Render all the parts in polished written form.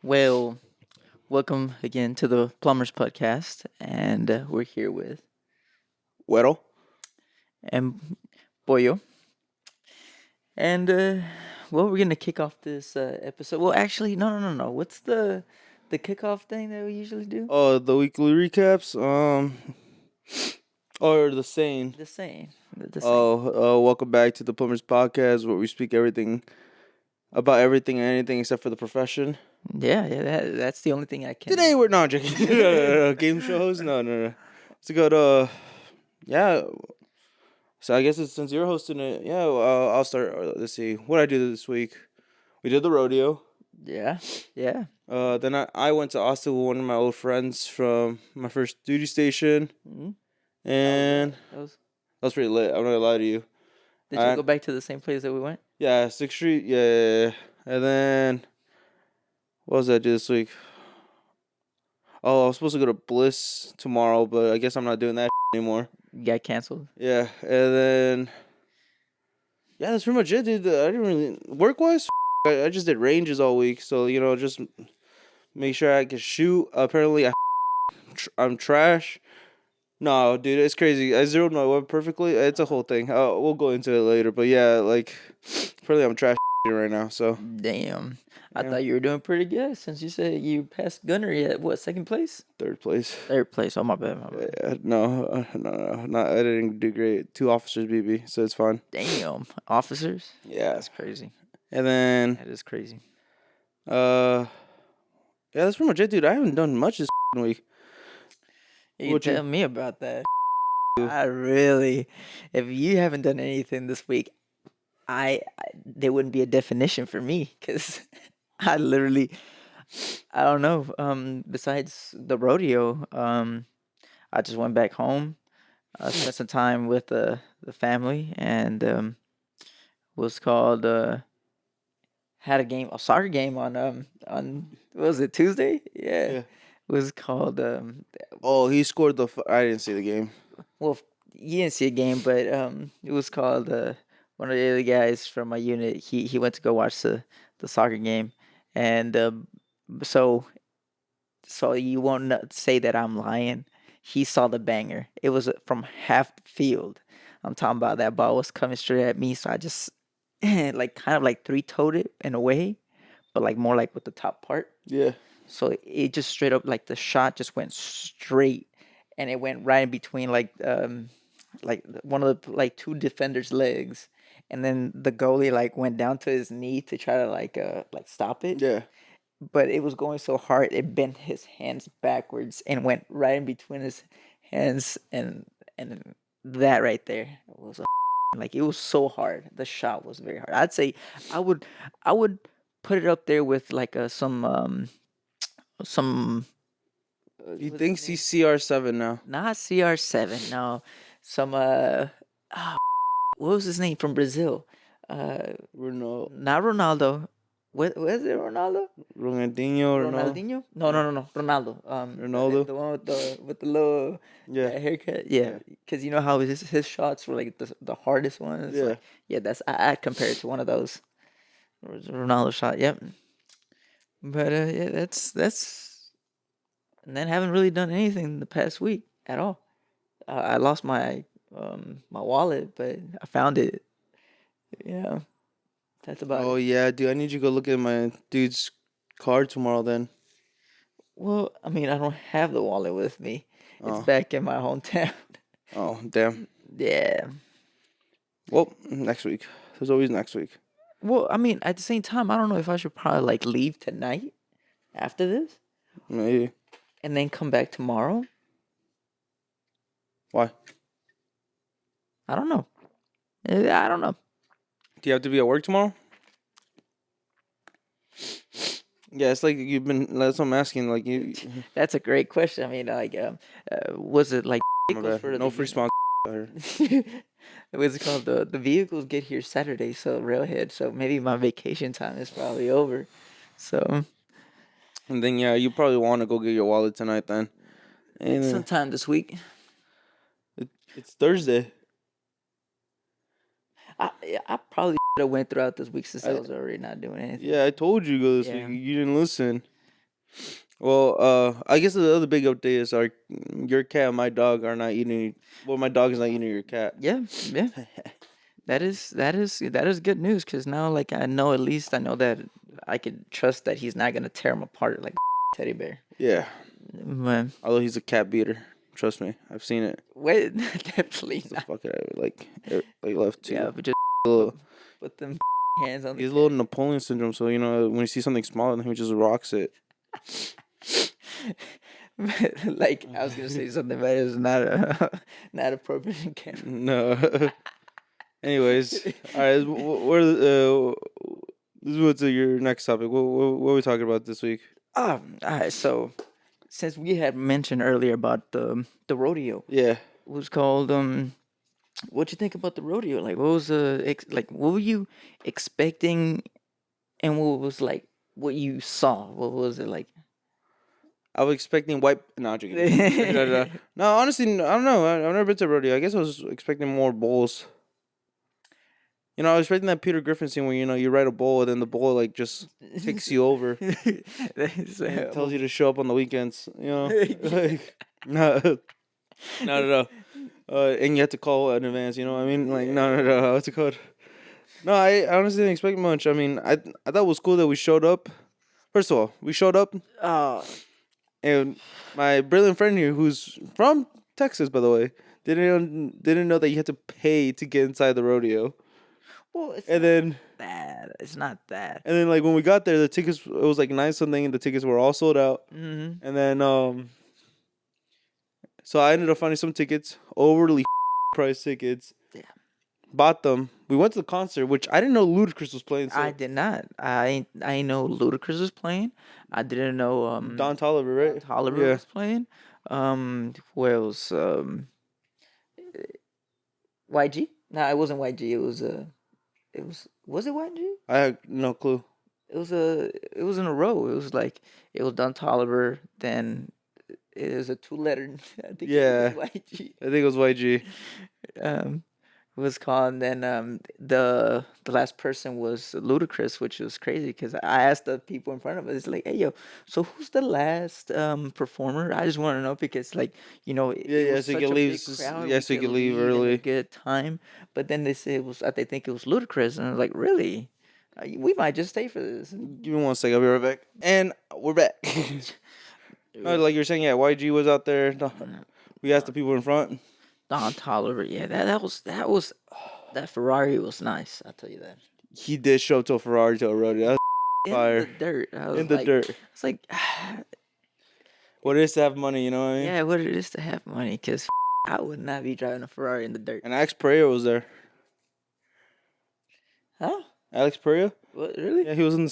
Well, welcome again to the Plumbers Podcast, and we're here with Well, M. Boyo, and we're gonna kick off this episode. Well, actually, no. What's the kickoff thing that we usually do? the weekly recaps, or the saying. The same, the same. Welcome back to the Plumbers Podcast, where we speak everything about everything and anything except for the profession. Yeah. That's the only thing I can. Today we're not joking. No. Game shows, no. Let's go to yeah. So I guess since you're hosting it, yeah. I'll start. Let's see what I did this week. We did the rodeo. Yeah. Then I went to Austin with one of my old friends from my first duty station, Mhm. and That was. that was pretty lit. I'm not gonna lie to you. Did you go back to the same place that we went? Yeah, 6th Street, yeah. And then, what was I do this week? Oh, I was supposed to go to Bliss tomorrow, but I guess I'm not doing that anymore. Got canceled. Yeah, and then, yeah, that's pretty much it, dude. I didn't really, work-wise, I just did ranges all week, so, just make sure I can shoot. Apparently, I'm trash. No, dude, it's crazy. I zeroed my web perfectly. It's a whole thing. We'll go into it later, but yeah, like, apparently I'm trash right now, so. Damn. I Yeah. thought you were doing pretty good since you said you passed gunnery at what, second place? Third place. Third place. Oh, my bad. No, not. I didn't do great. Two officers beat me, so it's fine. Damn. Officers? Yeah, That's crazy. and then That is crazy. yeah, that's pretty much it, dude. I haven't done much this week. You What you- tell me about that. I really, if you haven't done anything this week, there wouldn't be a definition for me because I literally, I don't know. Besides the rodeo, I just went back home, spent some time with the family, and was called had a soccer game on what was it, Tuesday? Yeah, Yeah. it was called Oh, he scored the. I didn't see the game. well, you didn't see a game, but it was called one of the other guys from my unit. He went to go watch the soccer game, and so so you won't say that I'm lying. He saw the banger. It was from half the field. I'm talking about that ball was coming straight at me, so I just like kind of like three-toed it in a way, but like more like with the top part. Yeah. So it just straight up like the shot just went straight, and it went right in between like one of the like two defenders' legs, and then the goalie like went down to his knee to try to like stop it, Yeah. but it was going so hard it bent his hands backwards and went right in between his hands, and that right there was like it was so hard. The shot was very hard. I'd say I would put it up there with like some He what's his thinks name? he's CR7 now. Not CR7. No, some ah, what was his name from Brazil? Ronaldo. Not Ronaldo. What was it? Ronaldo? Ronaldinho. Ronaldinho? No. Ronaldo. Ronaldo? The one with the little Yeah. haircut. Yeah, because you know how his shots were like the hardest ones. Yeah. Like, yeah, that's I'd compare it to one of those. It was a Ronaldo shot. Yep. But yeah, that's and then haven't really done anything the past week at all. I lost my wallet, but I found it. Yeah, that's about Oh it. yeah, dude. I need you to go look at my dude's car tomorrow. Then. Well, I mean, I don't have the wallet with me. It's Oh. back in my hometown. Oh damn. Yeah. Well, next week. There's always next week. Well, I mean, at the same time, I don't know if I should probably like leave tonight after this Maybe. and then come back tomorrow. Why? I don't know. I don't know. Do you have to be at work tomorrow? Yeah, it's like you've been. That's what I'm asking. Like you. That's a great question. I mean, like, was it like My vehicles bad. for No the free sponsor. what's it called? The vehicles get here Saturday, so railhead. So maybe my vacation time is probably over. So And then yeah, you probably want to go get your wallet tonight. Then. And sometime this week. it's Thursday. I probably should have went throughout this week since I I- was already not doing anything. Yeah, I told you to go this Yeah. week. You didn't listen. Well, I guess the other big update is your cat and my dog are not eating. Well, my dog is not eating your cat. Yeah, yeah. That is good news because now, like, I know at least I know that I could trust that he's not gonna tear him apart like teddy bear. Yeah. Man, Although he's a cat beater, trust me, I've seen it. wait, definitely It's the not. fuck out of it, like left two. Yeah, but just Little, put them hands on the he's a little Napoleon syndrome, so when you see something smaller, then he just rocks it. like I was gonna say something, but it's not not appropriate in camera. No. Anyways, all right. This is what's your next topic. What are we talking about this week? All right. So since we had mentioned earlier about the rodeo, Yeah. it was called What'd you think about the rodeo? Like, what was like? What were you expecting, and what was like what you saw? What was it like? I was expecting white. No, I'm joking. No, honestly, I don't know. I've never been to a rodeo. I guess I was expecting more bulls. I was expecting that Peter Griffin scene where you ride a bull and then the bull like just takes you over. It tells you to show up on the weekends. Like no, no. And you have to call in advance. You know what I mean? Like no. What's it called? No, I honestly didn't expect much. I mean, I thought it was cool that we showed up. First of all, we showed up, Oh, and my brilliant friend here, who's from Texas, by the way, didn't know that you had to pay to get inside the rodeo. well, it's And not then that. It's not that. and then like when we got there, the tickets it was like 9 something, and the tickets were all sold out. Mm-hmm. And then so I ended up finding some tickets, overly priced tickets. Yeah. Bought them. We went to the concert, which I didn't know Ludacris was playing. So I did not. I know Ludacris was playing. I didn't know Don Toliver, right? Tolliver Yeah. was playing. Who else? YG? No, it wasn't YG. Was it YG? I had no clue. It was in a row. It was like it was Don Tolliver, then it was a two-letter. I think Yeah. it was YG. I think it was YG. Um, it was called. And then the last person was Ludacris, which was crazy because I asked the people in front of us, like, "Hey, yo, so who's the last performer?" I just want to know because, like, it was So you such can a leave. big crowd. Yeah, We so you could can leave leave in a early. good time. But then they said it was. They think it was Ludacris, and I was like, "Really? We might just stay for this." Give me 1 second. I'll be right back. And we're back. No, like you're saying, yeah, YG was out there. No, we asked the people in front. Don Tolliver, yeah, that Ferrari was nice. I'll tell you that. He did show up to a Ferrari to a rodeo. That was In fire. the dirt, I was In the like, dirt. it's like, What it is to have money, you know what I mean? yeah, what it is to have money, because I would not be driving a Ferrari in the dirt. And Alex Pereira was there. Huh? Alex Pereira? What, really? Yeah, he was in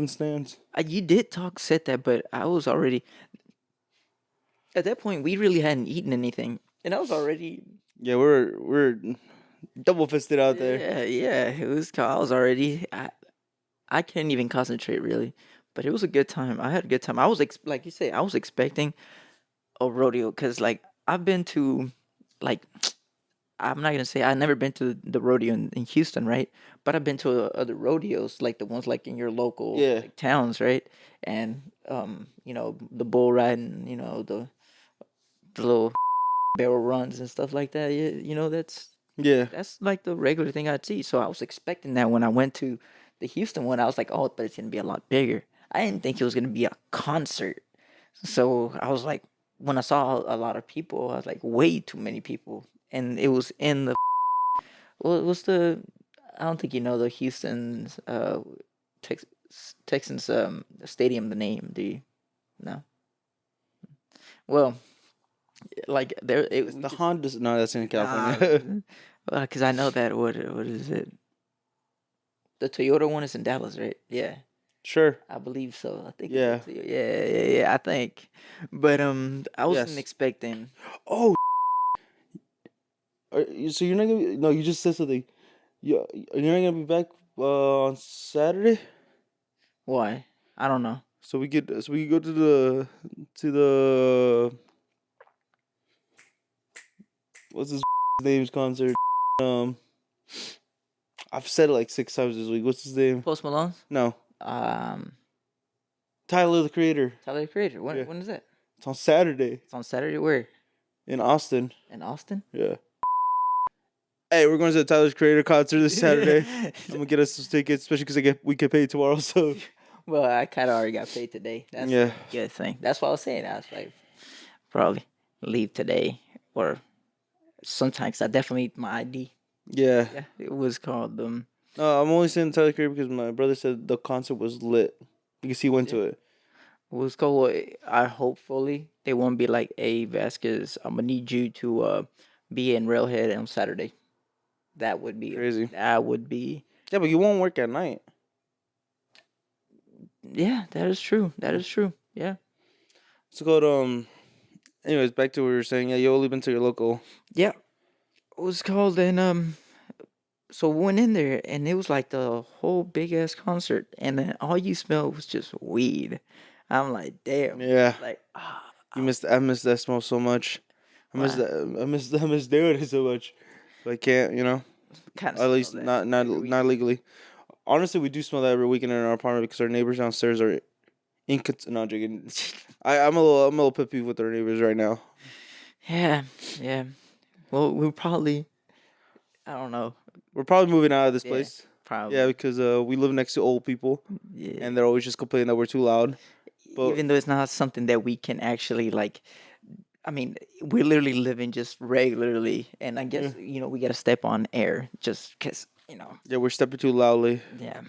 the stands. You did said that, but I was already at that point. We really hadn't eaten anything, and I was already. Yeah, we're double fisted out there. Yeah. It was. I was already. I couldn't even concentrate really, but it was a good time. I had a good time. I was like you say, I was expecting a rodeo because like I've been to, like, I'm not gonna say I've never been to the rodeo in Houston, right? But I've been to other rodeos, like the ones like in your local Yeah. like, towns, right? And the bull riding, the little barrel runs and stuff like that. Yeah, Yeah. that's like the regular thing I'd see. So I was expecting that when I went to the Houston one. I was like, oh, but it's gonna be a lot bigger. I didn't think it was gonna be a concert. So I was like, when I saw a lot of people, I was like, way too many people, and it was in the. Well, it was the. I don't think you know the Houston's Tex, Texans stadium. The name, do you? No. Well, like there it was The Honda. No, that's in California. because I know that. What is it? The Toyota one is in Dallas, right? Yeah, Sure. I believe so. I think. Yeah. Yeah. I think, but I wasn't Yes. expecting. Oh. So you're not gonna be, no, you just said something. You're not gonna be back on Saturday. Why? I don't know. So we could go to the what's his name's concert. Um, I've said it like 6 times this week. What's his name? Post Malone. No, Um, Tyler the Creator. Tyler the Creator. Yeah. When is that? It's on Saturday It's on Saturday. Where? in Austin. In Austin? Yeah. Hey, we're going to the Tyler the Creator concert this Saturday. I'm gonna get us some tickets, especially because we get paid tomorrow. So. Well, I kind of already got paid today. That's a good thing. That's what I was saying. I was like, probably leave today or sometimes I definitely need my ID. Yeah. Yeah, it was called No, I'm only saying Tyler the Creator because my brother said the concert was lit because he went to it. It was called. I hopefully they won't be like, "Hey Vasquez, I'm gonna need you to be in Railhead on Saturday." That would be Crazy. That would be. Yeah, but you won't work at night. Yeah, that is true. That is true. Yeah. It's called Anyways, back to what we were saying. Yeah, you only been to your local. Yeah. It was called so we went in there and it was like the whole big ass concert and then all you smelled was just weed. I'm like, damn. Yeah. Like I miss that smell so much. I miss that. I miss doing it so much. But I can't, kind of at least not legally. Honestly, we do smell that every weekend in our apartment because our neighbors downstairs are not joking. I'm a little pet peeve with our neighbors right now. Yeah. Well, we'll probably, I don't know. We're probably moving out of this place. Probably. Yeah, because we live next to old people. Yeah. And they're always just complaining that we're too loud. But even though it's not something that we can actually like, I mean, we're literally living just regularly, and I guess we got to step on air just because yeah, we're stepping too loudly. Yeah.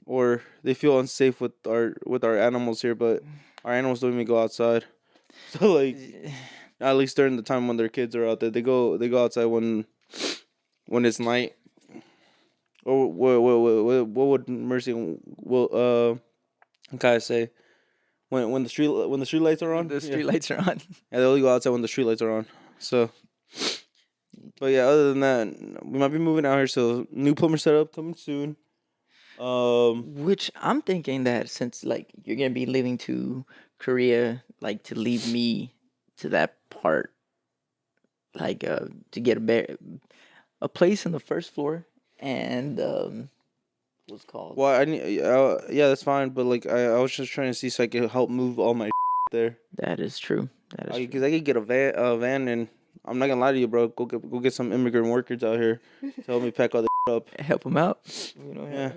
Or they feel unsafe with our animals here, but our animals don't even go outside. So like, at least during the time when their kids are out there, they go outside when it's night. Or what would Mercy kind of say? When the street lights are on. The street lights are on. Yeah, they only go outside when the street lights are on. So, but yeah, other than that, we might be moving out here. So new plumber setup coming soon. Which I'm thinking that since like you're gonna be leaving to Korea, like to leave me to that part, like to get a place on the first floor and what's called. Well, I need. Yeah, that's fine. But like, I was just trying to see so I could help move all my there. That is true. That is true. Because I could get a van, and I'm not gonna lie to you, bro. Go get some immigrant workers out here to help me pack all the up. Help them out. Yeah.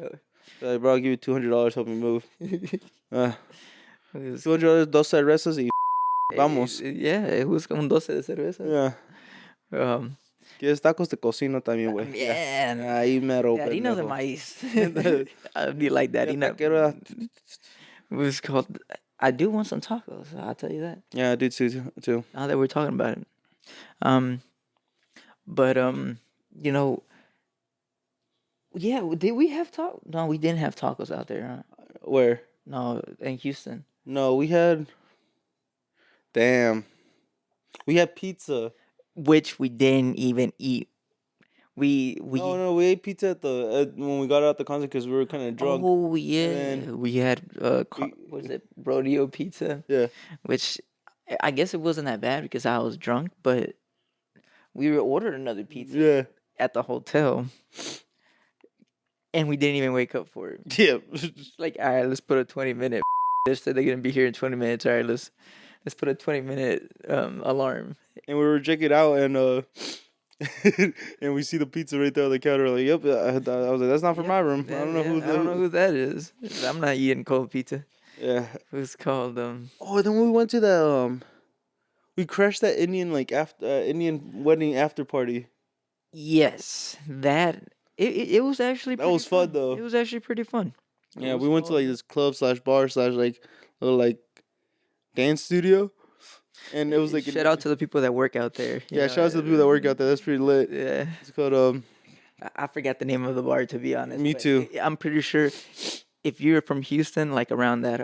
Like, bro, I'll give you $200. Help me move. $200, dos cervezas y vamos. Yeah, it was con 12 de cerveza. Yeah. ¿Quieres tacos de cocina también, güey? Yeah. Ahí mero. The harina de maíz. I'd be like that. It was called. I do want some tacos. I'll tell you that. Yeah, I do too. Now that we're talking about it, but yeah. Did we have No, we didn't have tacos out there. Huh? Where? No, in Houston. No, we had. Damn. We had pizza. Which we didn't even eat. We No, we ate pizza when we got out the concert because we were kind of drunk. Oh yeah, we had what was it, Rodeo pizza? Yeah, which I guess it wasn't that bad because I was drunk, but we ordered another pizza at the hotel, and we didn't even wake up for it. Yeah, like all right, let's put a 20-minute. They said they're gonna be here in 20 minutes. All right, let's put a 20-minute alarm. And we were checking out and and we see the pizza right there on the counter. Like, yep. I was like, that's not for my room. I don't know who that is. I'm not eating cold pizza. Yeah. It was called Oh, then we went to the we crashed that Indian Indian wedding after party. Yes, it was actually that was fun though. It was actually pretty fun. Yeah, we went to like this club / bar / like little like dance studio. And it was like shout out to the people that work out there. Yeah, shout out to the people that work out there. That's pretty lit. Yeah, it's called I forgot the name of the bar, to be honest. Me too. I'm pretty sure if you're from Houston, like around that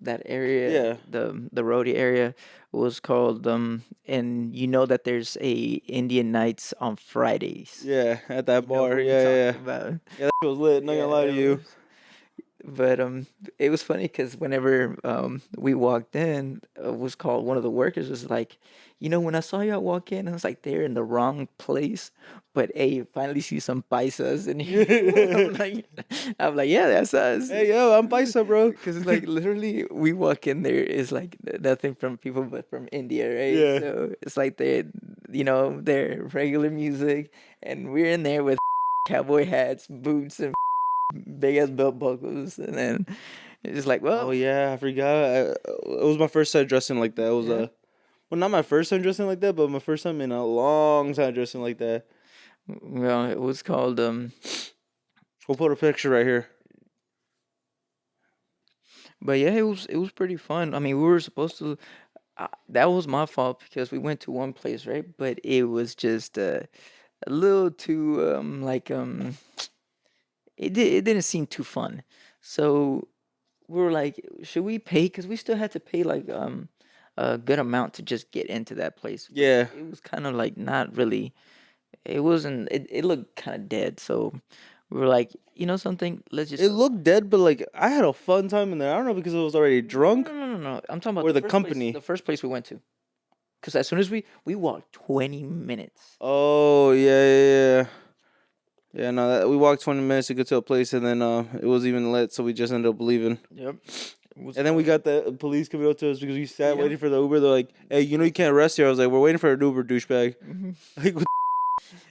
that area, the Rodeo area, was called and you know that there's a Indian nights on Fridays. Yeah, at that bar. Yeah. Yeah, that was lit. Not gonna lie to you. But it was funny because whenever we walked in, was called one of the workers was like, when I saw y'all walk in, I was like, they're in the wrong place. But hey, finally see some paisas in here. I'm like, yeah, that's us. Hey, yo, I'm Paisa, bro. Because like literally, we walk in there is like nothing from people but from India, right? Yeah. So it's like their regular music, and we're in there with cowboy hats, boots, and big ass belt buckles, and then it's just like, Oh well, yeah, I forgot. It was my first time dressing like that. It was yeah. well, not my first time dressing like that, but my first time in a long time dressing like that. Well, it was called We'll put a picture right here. but yeah, it was pretty fun. I mean, we were supposed to. That was my fault because we went to one place, right? But it was just a little too it didn't seem too fun. So we were like, should we pay? Because we still had to pay like a good amount to just get into that place. But Yeah, it was kind of like not really. It wasn't. It looked kind of dead. So we were like, something. Let's just it go. looked dead, but like I had a fun time in there. I don't know because I was already No, no, drunk no, no, no. I'm talking about or the the first place. company. The first place we went to. Because as soon as we walked 20 minutes. Oh yeah. Yeah, no, we walked 20 minutes to get to a place, and then it was even lit, so we just ended up leaving. Yep. It was And then we got the police coming up to us because we sat Yeah. waiting for the Uber. They're like, "Hey, you can't rest here." I was like, "We're waiting for an Uber, douchebag." Mhm. Like, what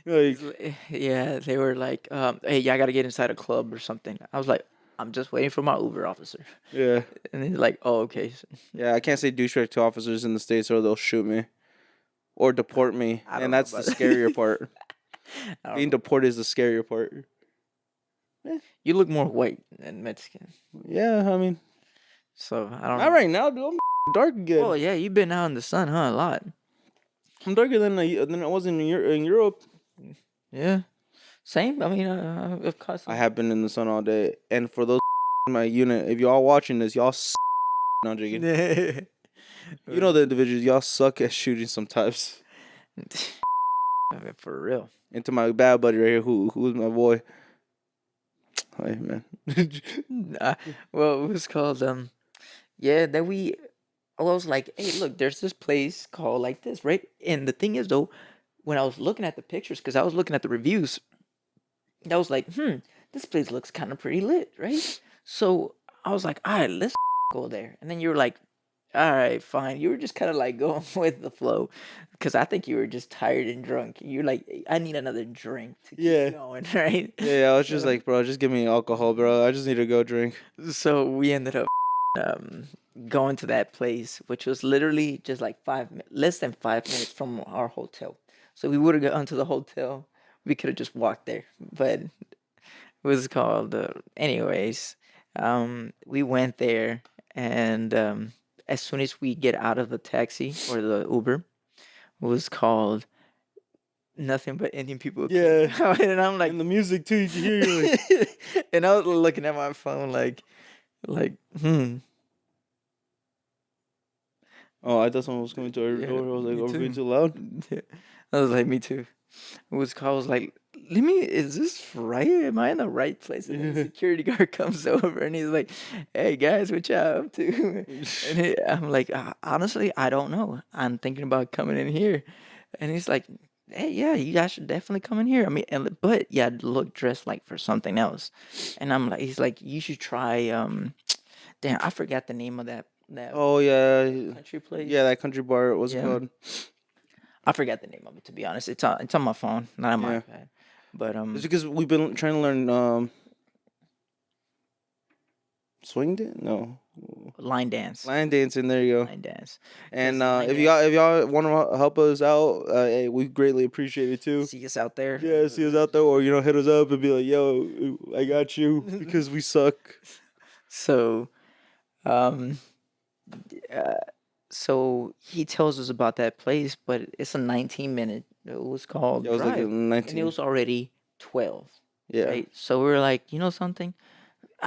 like, Yeah, they were like, hey, y'all gotta get inside a club or something. I was like, I'm just waiting for my Uber officer. yeah, And he's like, oh, okay. yeah. I can't say douchebag to officers in the States, or they'll shoot me or deport me, I don't and know that's the about that. scarier part. I don't Being know. deported is the scarier part. You look more white than Mexican. Yeah, I mean, So I don't not know. right now, dude. I'm dark again. Well, yeah, you've been out in the sun, huh? A lot. I'm darker than I was in Europe. Yeah. Same. I mean, of course. I have been in the sun all day, and for those in my unit, if y'all watching this, y'all. No, I'm joking. You know the individuals, y'all suck at shooting sometimes. For real. Into my bad buddy right here, who's my boy. Hey man. Well, it was called yeah, that we I was like, hey, look, there's this place called like this, right? And the thing is though, when I was looking at the pictures, because I was looking at the reviews, I was like, this place looks kind of pretty lit, right? So I was like, all right, let's go there. And then you were like, all right, fine. You were just kind of like going with the flow, because I think you were just tired and drunk. You're like, I need another drink to keep Yeah. going, right? Yeah, I was just So, like, bro, just give me alcohol, bro. I just need to go drink. so we ended up um, going to that place, which was literally just like less than 5 minutes from our hotel. So we would have gone to the hotel. We could have just walked there, but it was called. Anyways, we went there, and as soon as we get out of the taxi or the Uber, it was called nothing but Indian people. Yeah. Came out, and I'm like, And the music too, you can hear you like, and I was looking at my phone like, oh, I thought someone was coming to our Yeah, door. I was like, me are we being too. too loud? Yeah. I was like, me too. It was called. I was like, let me. Is this right? Am I in the right place? And then the security guard comes over and he's like, "Hey guys, what y'all up to?" And I'm like, honestly, I don't know. I'm thinking about coming in here. And he's like, "Hey, yeah, you guys should definitely come in here. I mean, but yeah, look dressed like for something else." And I'm like, he's like, "You should try." Damn, I forgot the name of that Oh yeah. country place. Yeah, that country bar, what's it Yeah. called? I forgot the name of it, to be honest. It's on my phone, not on my Yeah. iPad. But It's because we've been trying to learn swing dance? No. line dance, Line dancing, there you go. line dance. And 'Cause line if dance- y'all want to help us out, hey, we greatly appreciate it too. see us out there. Yeah, see us out there, or hit us up and be like, "Yo, I got you," because we suck. So, um, uh, so he tells us about that place, but it's a 19-minute. It was called Yeah, it was like drive, and 19. it was already 12. Yeah, Right. So we were like, you know something,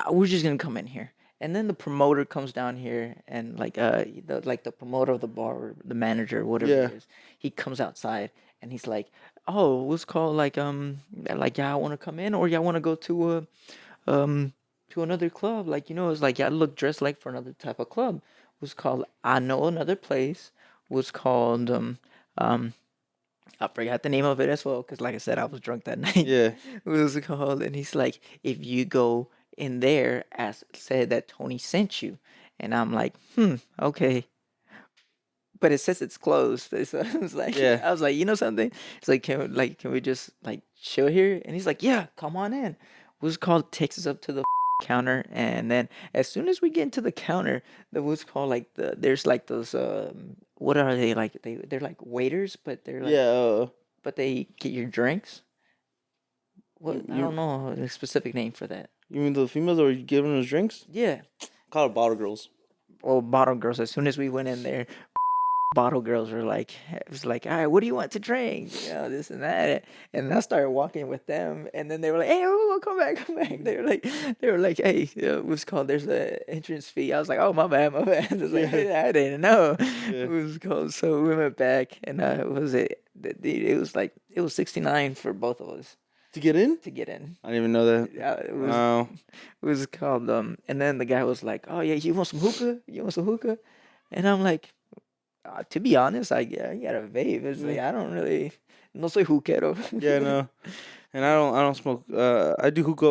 we're just gonna come in here. And then the promoter comes down here, and the promoter of the bar, or the manager, whatever Yeah. it is, he comes outside and he's like, "Oh, what's called like y'all want to come in, or y'all want to go to to another club. Like, it was like I looked dressed like for another type of club. It was called I Know Another Place. It was called um I forgot the name of it as well because, like I said, I was drunk that night. Yeah. What was it called? And he's like, if you go in there, said that Tony sent you, and I'm like, okay, but it says it's closed. So Yeah. I was like, you know something? It's like, can we just like chill here? And he's like, yeah, come on in. What's called takes us up to the counter, and then as soon as we get into the counter, the what's called like there's like those what are they like? They're like waiters, but they're like Yeah. but they get your drinks. What I don't You know the specific name for that. you mean the females that were giving us drinks? Yeah, Call it bottle girls. well, bottle girls. As soon as we went in there, bottle girls were like, it was like, all right, what do you want to drink? This and that. And I started walking with them, and then they were like, hey, oh, come back, come back. They were like, hey, what's called? There's a entrance fee. I was like, oh, my bad, my bad. I was like, Yeah. I didn't know. Yeah. It was called. So we went back, and it was like it was 69 for both of us To get in? to get in. I didn't even know that. Yeah, Wow. it was called and then the guy was like, oh yeah, you want some hookah? You want some hookah? And I'm like, to be honest, I got a vape. It's like I don't really no soy hookero. Yeah, no. And I don't smoke. I do hookah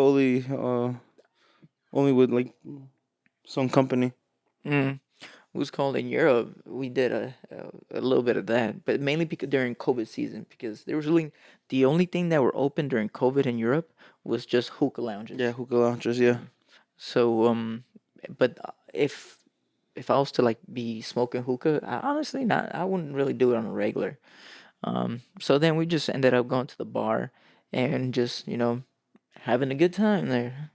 only with like some company. Mm. It was called in Europe. We did a little bit of that, but mainly because during COVID season, because there was really the only thing that were open during COVID in Europe was just hookah lounges. Yeah, hookah lounges. Yeah. So but if I was to like be smoking hookah, I wouldn't really do it on a regular. So then we just ended up going to the bar and just having a good time there.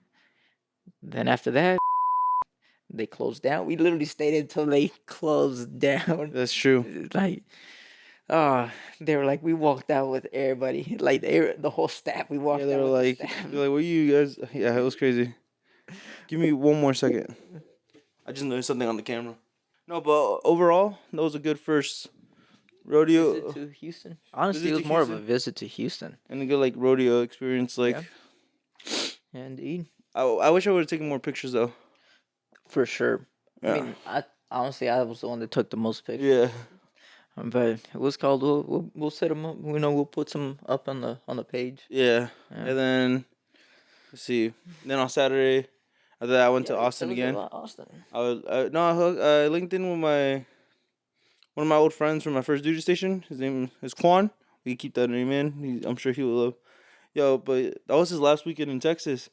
Then after that, they closed down. We literally stayed until they closed down. That's true. It's like, they were like, we walked out with everybody, like the whole staff. We walked Yeah, they out were with like, the staff. they're like, "What you guys?" Yeah, it was crazy. Give me one more second. I just noticed something on the camera. No, but overall, that was a good first rodeo Visit to Houston. Honestly, Visit it was to more of a Houston? visit to Houston. and a good like rodeo experience. Like, Yeah. Indeed, I wish I would have taken more pictures though. for sure. Yeah. I mean, I was the one that took the most pictures. Yeah. But it was called. We'll set them up. We'll put some up on the page. Yeah. Yeah. And then let's see. Then on Saturday, after that, I went to Yeah, Austin tell us again. about Austin. I linked in with one of my old friends from my first duty station. His name is Quan. We keep that name in. I'm sure he will love. Yo, but that was his last weekend in Texas.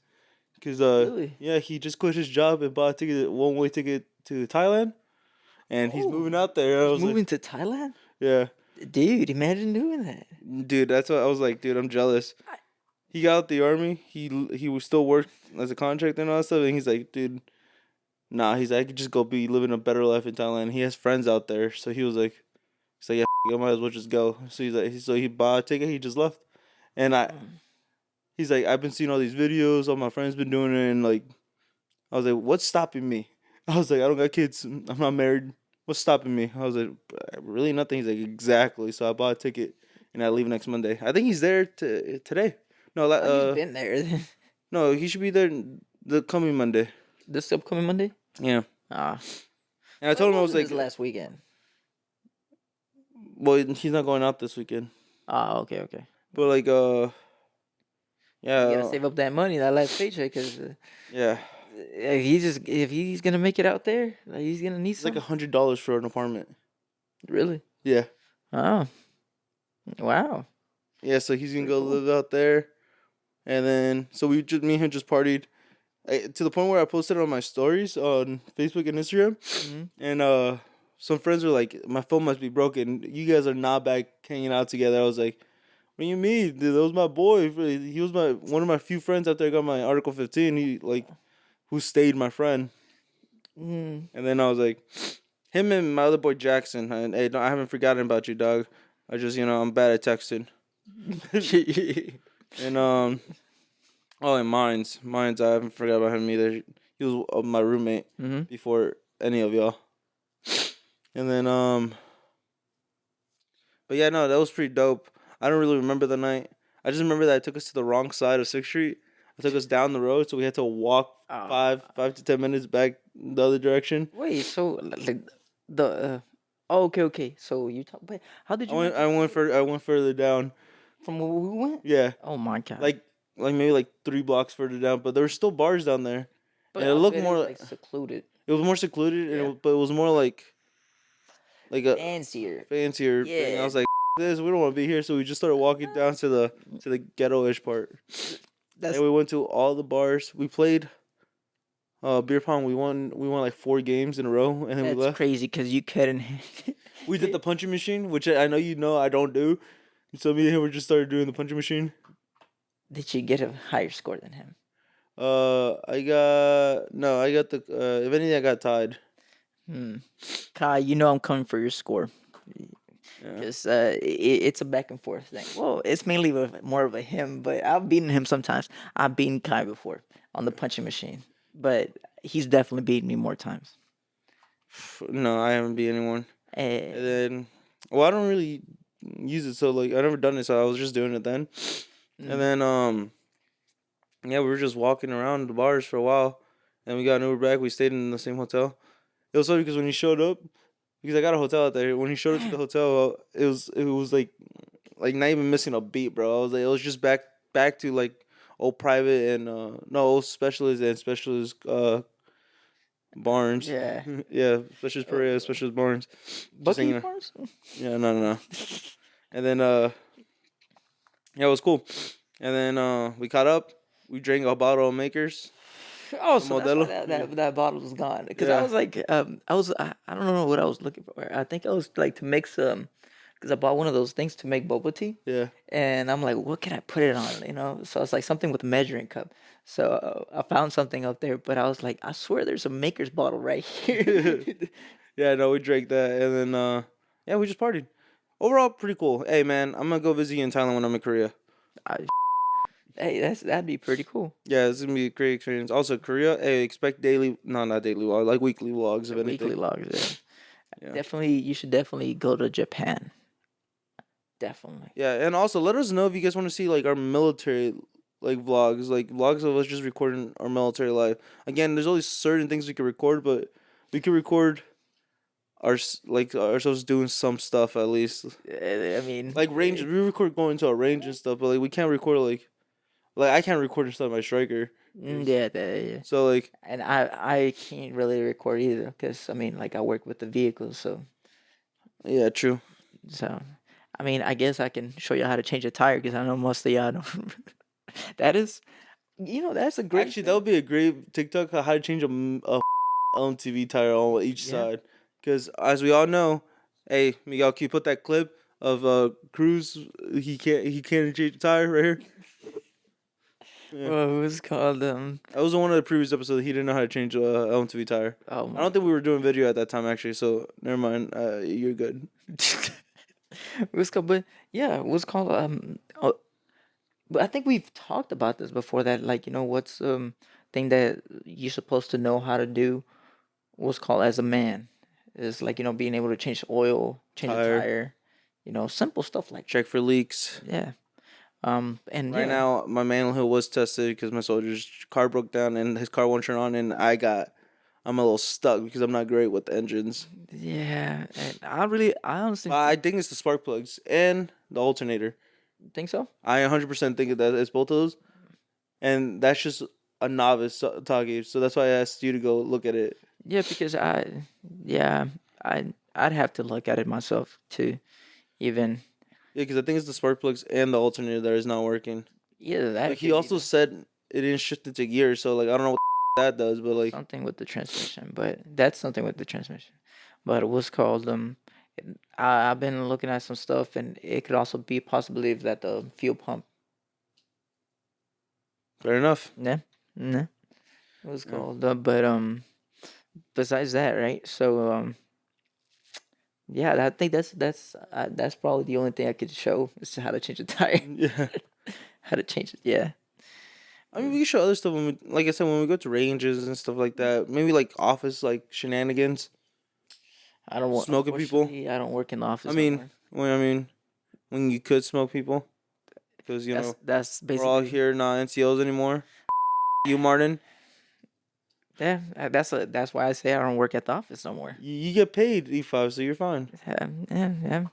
Cause Really? yeah, he just quit his job and bought a ticket, one way ticket to Thailand, and he's Oh, moving out there. I was like, moving to Thailand, yeah, dude. Imagine doing that. dude, that's what I was like, dude. I'm jealous. He got out the army. He was still work as a contractor and all that stuff, and he's like, dude, nah. He's like, I could just go be living a better life in Thailand. He has friends out there, so he was like, he's like, yeah, I might as well just go. So he's like, so he bought a ticket. He just left, and he's like, I've been seeing all these videos. All my friends been doing it, and like, I was like, what's stopping me? I was like, I don't got kids. I'm not married. What's stopping me? I was like, really nothing. He's like, exactly. So I bought a ticket, and I leave next Monday. I think he's there today. No, Oh, he's been there no, he should be there the coming Monday. this upcoming Monday. Yeah, Ah, and I told him I was wasn't like, his last weekend. well, he's not going out this weekend, Ah, okay. but like, You yeah, gotta save up that money, that last paycheck, because yeah, if he's gonna make it out there, like, he's gonna need it's like some. $100 for an apartment. Really? Yeah, Oh, wow. yeah. So he's gonna Pretty go cool. live out there, and then so me and him just partied. To the point where I posted it on my stories on Facebook and Instagram, Mhm. and some friends were like, "My phone must be broken. You guys are not back hanging out together." I was like, "What do you mean? Dude, that was my boy. He was one of my few friends after I got my Article 15. He like who stayed my friend." Mm. And then I was like, him and my other boy Jackson. And hey, no, I haven't forgotten about you, dog. I just I'm bad at texting. And oh, and Mines, I haven't forgot about him either. He was my roommate Mm-hmm. before any of y'all. And then but yeah, no, that was pretty dope. I don't really remember the night. I just remember that it took us to the wrong side of 6th Street. It took us down the road, so we had to walk Oh, 5 to 10 minutes back the other direction. wait. So like the oh, okay. So you talk, but how did I you went have to I went travel I went further down. from where we went? Yeah, Oh my god. like maybe like 3 blocks further down, but there were still bars down there, But and it I looked bet it was more. like secluded. It was more secluded, Yeah. but it was more like a Fancier. fancier thing. I Yeah. was like, this we don't want to be here, so we just started walking down to the ghetto-ish part. That's And we went to all the bars. We played beer pong. We won like 4 games in a row, and then we that's left. crazy because you couldn't. We did the punching machine, which I know I don't do. So me and him were just started doing the punching machine. Did you get a higher score than him? I got no. I got the. If anything, I got tied. Hmm. Kai, you know I'm coming for your score. Yeah. Because it's a back and forth thing. Well, it's mainly more of a him, but I've beaten him sometimes. I've beaten Kai before on the punching machine, but he's definitely beaten me more times. No, I haven't beat anyone. And Eh, then, well, I don't really use it, so like I never done it, so I was just doing it then. And mm. then yeah, we were just walking around the bars for a while, and we got an Uber back. We stayed in the same hotel. It was funny because when he showed up, because I got a hotel out there. When he showed up to the hotel, it was like not even missing a beat, bro. I was like, it was just back to like old private and no old specialist and specialist Barnes. Yeah. Yeah, specialist Perea, specialist Barnes. Just Bucky hanging. Barnes? Yeah, no. And then yeah, it was cool. And then we caught up. We drank a bottle of Makers, Oh, the so that's why Modelo. that bottle was gone. Because I Yeah. was like, I don't know what I was looking for. I think I was like to make some, because I bought one of those things to make boba tea. Yeah. And I'm like, what can I put it on? So it's like something with a measuring cup. So I found something up there, but I was like, I swear there's a Maker's bottle right here. Yeah, no, we drank that, and then yeah, we just partied. Overall, pretty cool. Hey, man, I'm gonna go visit you in Thailand when I'm in Korea. I, hey, that'd be pretty cool. Yeah, it's gonna be a great experience. Also, Korea, hey, expect daily, no, not daily vlogs, like weekly vlogs of The weekly anything. logs. Yeah. Yeah. Definitely, you should definitely go to Japan. Definitely. Yeah, and also let us know if you guys want to see like our military like vlogs of us just recording our military life. Again, there's only certain things we can record, but we can record ourselves doing some stuff at least. I mean, Like range, we record going to a range and stuff, but like we can't record like I can't record and stuff my striker. yeah. So like And I can't really record either because I mean, like I work with the vehicles, yeah, true. so I mean, I guess I can show you how to change a tire because I know most of y'all don't. That is, that's a great. Actually, that would be a great TikTok how to change a LMTV tire on each Yeah. side. Because as we all know, hey Miguel, can you put that clip of Cruz? He can't change the tire right here. Yeah. Well, it was called That was in one of the previous episodes. He didn't know how to change a LMTV tire. oh I my. don't think we were doing video at that time actually. So never mind. You're good. It was called, but yeah, it was called but I think we've talked about this before that like what's thing that you're supposed to know how to do what's called as a man is like being able to change oil, change a Tire. tire, simple stuff like Check for leaks. yeah. And Right yeah, now, my manhood was tested because my soldier's car broke down and his car won't turn on, and I'm a little stuck because I'm not great with engines. yeah, and I honestly But I think it's the spark plugs and the alternator. think so. I 100% think that it's both of those, and that's just a novice talking. So that's why I asked you to go look at it. Yeah, because yeah, I'd have to look at it myself to even Yeah, because I think it's the spark plugs and the alternator that is not working. either that. Like he could be also said it didn't shift into gear, so like I don't know what that does, but like something with the transmission, but that's something with the transmission. But it was called I've been looking at some stuff, and it could also be possibly that the fuel pump. fair enough. Yeah, yeah. It was Yeah. called, but besides that, right? So yeah, I think that's probably the only thing I could show is how to change a tire, Yeah. how to change it. Yeah. I mean, we can show other stuff when we, like I said, when we go to ranges and stuff like that. Maybe like office like shenanigans. I don't want Smoking people? unfortunately, I don't work in the office. I no mean, more. when you could smoke people, because That's we're all basically here not NCOs anymore. You, Martin. Yeah, that's why I say I don't work at the office no more. You get paid E5, so you're fine. Yeah.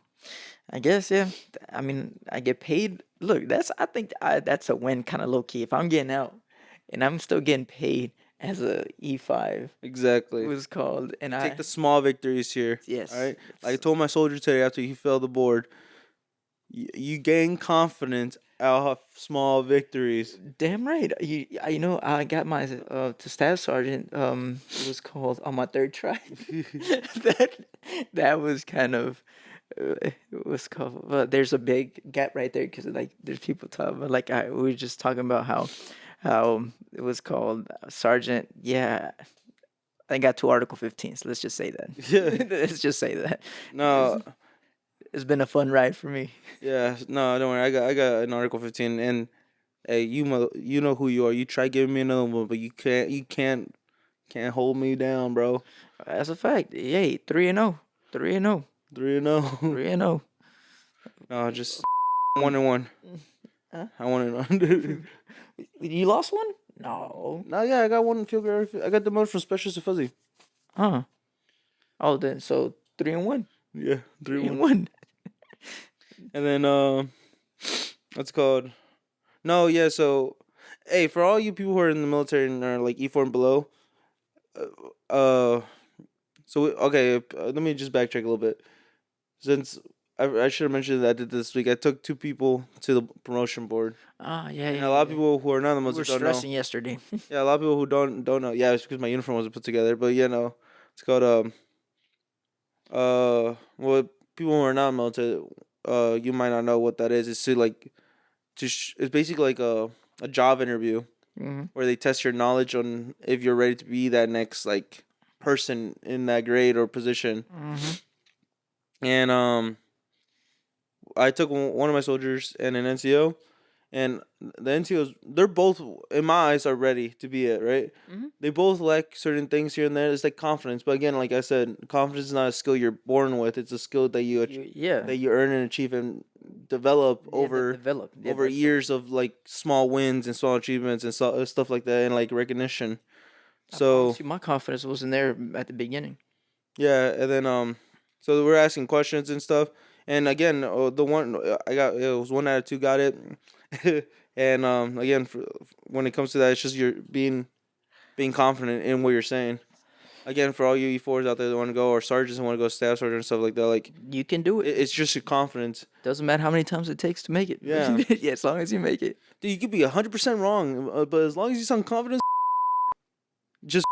I guess, yeah. I mean, I get paid. Look, I think that's a win, kind of low key. If I'm getting out and I'm still getting paid as a E5, it Exactly. was called, and Take the small victories here. All yes, right. Like I told my soldier today after he failed the board, you gain confidence out of small victories. damn right. You know, I got my to staff sergeant. It was called on my third try. that that was kind of it was called. But there's a big gap right there because like there's people talking about like we were just talking about how it was called sergeant. Yeah, I got to Article 15. So let's just say that. Yeah. Let's just say that. No. It's been a fun ride for me. Yeah. No. Don't worry. I got an Article 15, and hey, you know who you are. You try giving me another one, but you can't hold me down, bro. That's a fact. Yay, 3-0. 3-0. 3-0. 3-0. No, just 1-1. Huh? I want it on. You lost one? No. No, yeah, I got one field goal. I got the most from specialist to fuzzy. Huh. Oh, then so 3-1. Yeah, 3-1. 3-1. And then what's it called? No, yeah. So, hey, for all you people who are in the military and are like E4 and below, okay. Let me just backtrack a little bit. Since I should have mentioned that I did this week. I took 2 people to the promotion board. Ah, yeah, And yeah. a lot of yeah. people who are not in the We were military don't know. stressing yesterday. Yeah, a lot of people who don't know. Yeah, it's because my uniform wasn't put together. But yeah, no, it's called well, people who are not military, you might not know what that is. It's to like, it's basically like a job interview hmm where they test your knowledge on if you're ready to be that next like person in that grade or position. hmm And I took one of my soldiers and an NCO, and the NCOs, they're both in my eyes are ready to be it, right? hmm They both lack certain things here and there. It's like confidence, but again, like I said, confidence is not a skill you're born with. It's a skill that Yeah. that you earn and achieve and develop over Develop. Yeah, over that's years of like small wins and small achievements and stuff like that and like recognition. I So promise you, my confidence wasn't there at the beginning. yeah, and then so we're asking questions and stuff. And again, the one I got, it was 1 out of 2 got it. And again, when it comes to that, it's just you're being confident in what you're saying. Again, for all you E4s out there that want to go, or sergeants that want to go staff sergeant and stuff like that, like You can do it. it's just your confidence. Doesn't matter how many times it takes to make it. Yeah. Yeah, as long as you make it. Dude, you could be 100% wrong, but as long as you sound confident, just.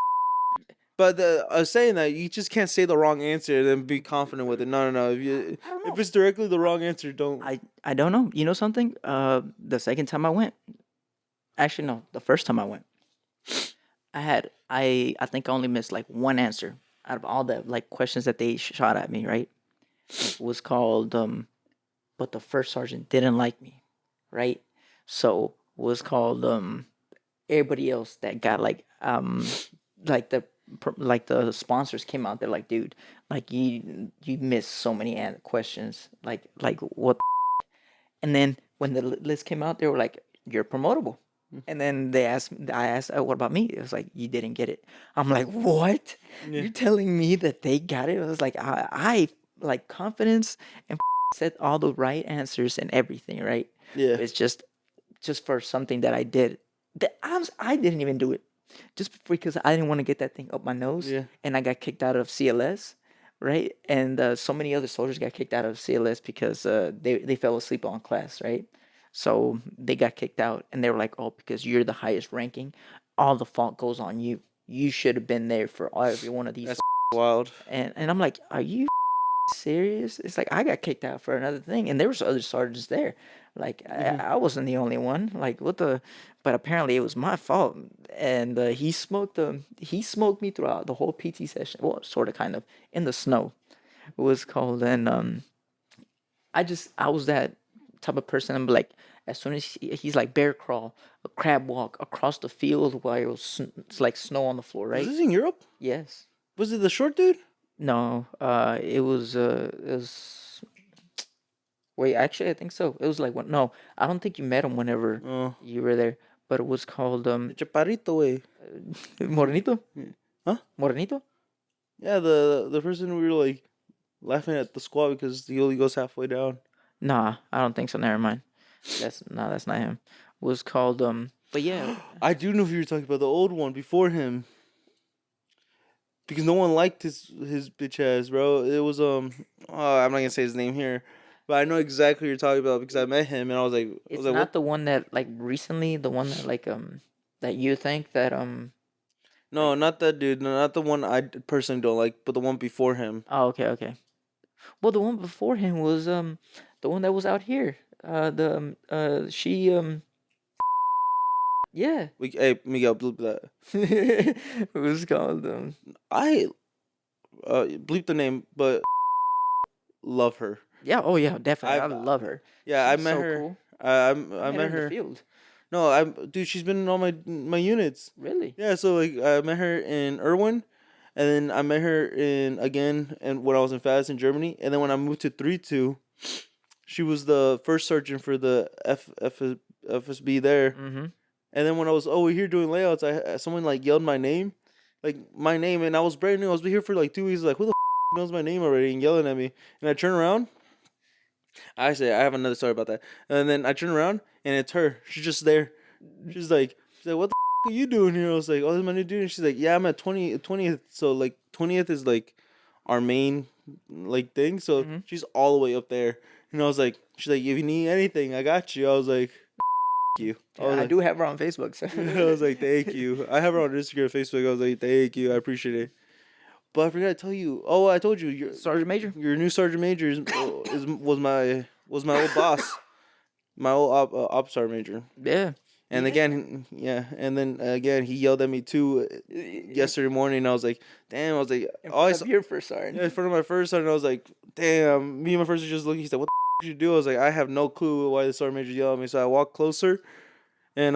But I was saying that you just can't say the wrong answer and then be confident with it. No. If it's directly the wrong answer, don't. I don't know. You know something? The second time I went, actually no, the first time I went, I think I only missed like one answer out of all the like questions that they shot at me. Right? It was called but the first sergeant didn't like me. Right? So it was called everybody else that got like the sponsors came out. They're like, dude, like you missed so many questions. Like what? And then when the list came out, they were like, "You're promotable." And then I asked, what about me? It was like, "You didn't get it." I'm like, "What? Yeah. You're telling me that they got it?" It was like, I like confidence and said all the right answers and everything, right? Yeah. It's just for something that I did. That I didn't even do it. Just because I didn't want to get that thing up my nose, Yeah. and I got kicked out of CLS, right? And so many other soldiers got kicked out of CLS because they fell asleep on class, right? So they got kicked out, and they were like, "Oh, because you're the highest ranking, all the fault goes on you. You should have been there for every one of these." That's wild. And I'm like, "Are you serious?" It's like I got kicked out for another thing, and there was other sergeants there. Like I wasn't the only one. Like what the? But apparently it was my fault, and he smoked me throughout the whole PT session. Well, sort of, kind of in the snow. It was called, and I was that type of person. I'm like, as soon as he's like bear crawl, a crab walk across the field while it's like snow on the floor, Was right? this in Europe? Yes. Was it the short dude? No, it was wait, actually I think so. It was like no, I don't think you met him whenever Oh. you were there. but it was called The Chaparrito way. Morenito. Huh? Morenito. Yeah, the person we were like laughing at the squad because he only goes halfway down. Nah, I don't think so. Never mind. That's not him. It was called But yeah, I do know who you're talking about, the old one before him. Because no one liked his bitch ass, bro. It was I'm not gonna say his name here, but I know exactly what you're talking about because I met him and it's what? not the one that like recently. The one that like that you think that No, not that dude. No, not the one I personally don't like, but the one before him. Oh, okay. Well, the one before him was the one that was out here. She yeah. Hey, Miguel, bleep that. It was called I bleep the name, but love her. yeah. Oh yeah, definitely. I I've love her. Yeah, I She's met so her. cool. I I met her met in the her. field. No, dude. She's been in all my units. Really? Yeah, so like I met her in Irwin, and then I met her in again and when I was in FAS in Germany, and then when I moved to 3-2, she was the first sergeant for the FSB there. Mm-hmm. And then when I was over here doing layouts, someone like yelled my name, and I was brand new. I was here for like 2 weeks. Like, who the knows my name already and yelling at me? And I turn around. Actually, I have another story about that. And then I turn around and it's her. She's just there. She's like, what the are you doing here? I was like, oh, this is my new dude. And she's like, yeah, I'm at 20th. So like 20th is like our main like thing. So Mm-hmm. she's all the way up there. And I was like, she's like, if you need anything, I got you. I was like, you. I do have her on Facebook. So. I was like, thank you. I have her on Instagram, Facebook. I was like, thank you. I appreciate it. But I forgot to tell you. Oh, I told you. Sergeant Major. Your new sergeant major was my old boss, my old op sergeant major. Yeah. And again, yeah. And then again, he yelled at me too yesterday morning. And I was like, damn. I was like, Your first sergeant. Yeah, in front of my first sergeant. I was like, damn. Me and my first sergeant just looking. He said, what the did you do? I was like, I have no clue why the sergeant major yelled at me. So I walked closer, and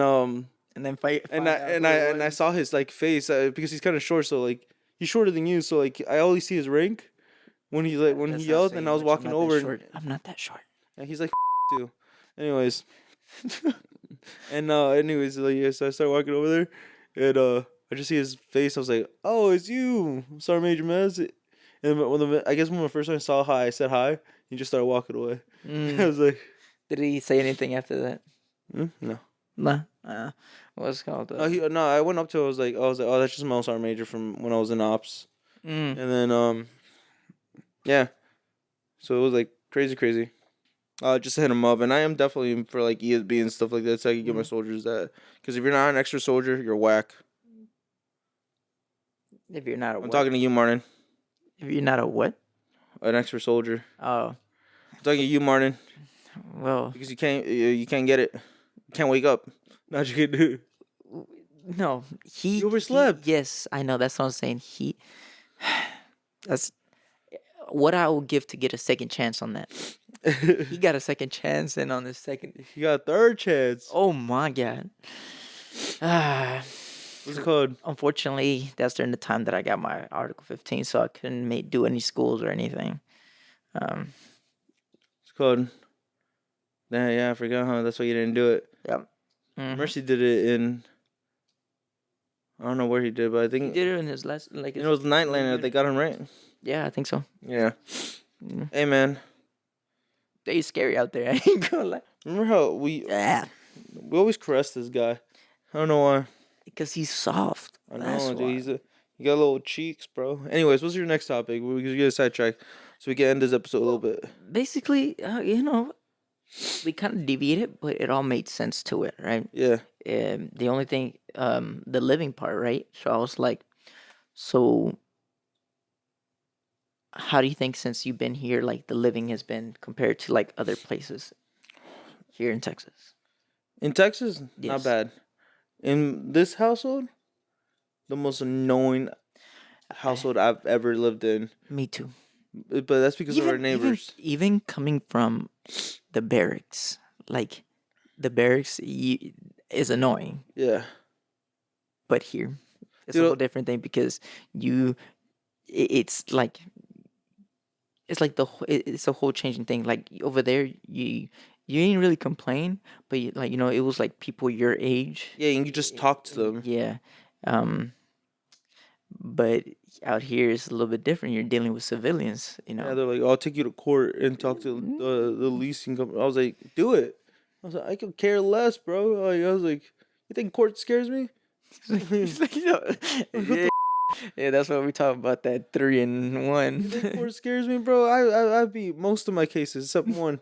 then fight. I saw his like face because he's kind of short, so like he's shorter than you, so like I always see his rank when he yelled, and I was walking over, I'm not that short. and he's like too. Anyways, anyways, like yeah, so I started walking over there, and I just see his face. I was like, oh, it's you, Sergeant Major Mez. And I guess when my first time saw hi, I said hi. He just started walking away. I was like, did he say anything after that? No. Nah. What's it called? No, I went up to him. I was like, oh, that's just my old sergeant major from when I was in ops. And then, yeah. So it was like crazy. Just hit him up, and I am definitely for like ESB and stuff like that, so I can get my soldiers that. Because if you're not an extra soldier, you're whack. If you're not a I'm talking to you, Martin. If you're not a what? An extra soldier. Oh. I'm talking to you, Martin. Well. Because you can't get it. You can't wake up. Not you can do. No, You overslept. Yes, I know. That's what I'm saying. That's what I will give to get a second chance on that. He got a second chance, and on the second, he got a third chance. Oh my god. What's it called? Unfortunately, that's during the time that I got my Article 15, so I couldn't do any schools or anything. It's called. Yeah, I forgot, huh? That's why you didn't do it. Yep. Mm-hmm. Mercy did it in. I don't know where he did, but I think he did it in his last. Like it was Nightlander. They got him right. Yeah, I think so. Yeah. Hey man, they scary out there. I ain't gonna lie. Remember how we always caress this guy? I don't know why. Because he's soft. I know, dude. He got little cheeks, bro. Anyways, what's your next topic? We're gonna get a sidetrack so we can end this episode a little bit. Basically, we kind of deviated, but it all made sense to it, right? Yeah. The only thing, the living part, right? So I was like, so how do you think since you've been here, like the living has been compared to like other places here in Texas? In Texas, yes. Not bad. In this household, the most annoying household I've ever lived in. Me too. But that's because of our neighbors. Even coming from the barracks, like the barracks is annoying. Yeah. But here, it's a whole different thing because it's like it's a whole changing thing. Like over there, you ain't really complain, but like it was like people your age. Yeah, and you just talk to them. Yeah, um, but out here it's a little bit different. You're dealing with civilians. Yeah, they're like, I'll take you to court and talk to the leasing company. I was like, do it. I was like, I could care less, bro. Like, I was like, you think court scares me? It's like, yeah, yeah, that's what we talk about, that 3-in-1. You think court scares me, bro? I beat most of my cases except one.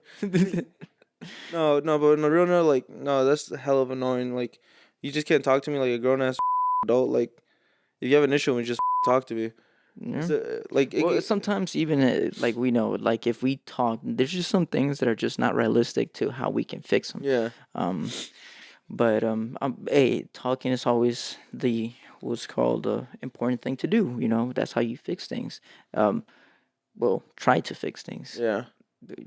No, but no, real no, like, no, that's hell of annoying. Like, you just can't talk to me like a grown ass adult. Like, if you have an issue, just talk to me. Yeah. Like, Well, sometimes even like we know, like if we talk, there's just some things that are just not realistic to how we can fix them. yeah, But hey, talking is always the what's called important thing to do. That's how you fix things. Well, try to fix things. yeah.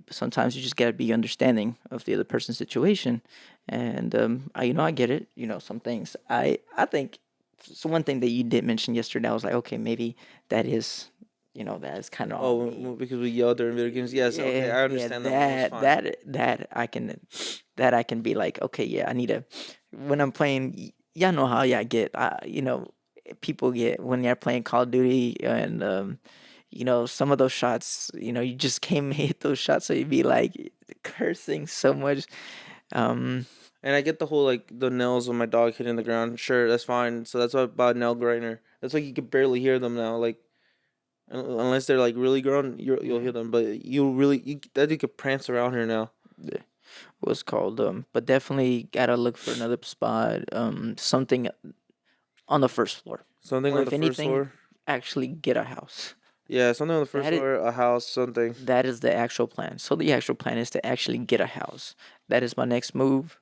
Sometimes you just gotta be understanding of the other person's situation, and I get it. Some things I think. So one thing that you did mention yesterday, I was like, okay, maybe that is, that is kind of Oh, because we yelled during video games. Yes, okay, I understand that. One. That's fine. That I can be like, okay, yeah, I need to when I'm playing. Y'all know how y'all get. People get when they're playing Call of Duty, and some of those shots. You just can't hit those shots, so you'd be like cursing so much. And I get the whole like the nails of my dog hitting the ground. Sure, that's fine. So that's why I bought a nail grinder. That's why you can barely hear them now. Like unless they're like really grown, you'll hear them. But that you could prance around here now. Yeah. What's called but definitely gotta look for another spot, something on the first floor, Something or on if the first anything, floor. actually get a house. Yeah, something on the first floor, a house, something. That is the actual plan. So the actual plan is to actually get a house. That is my next move.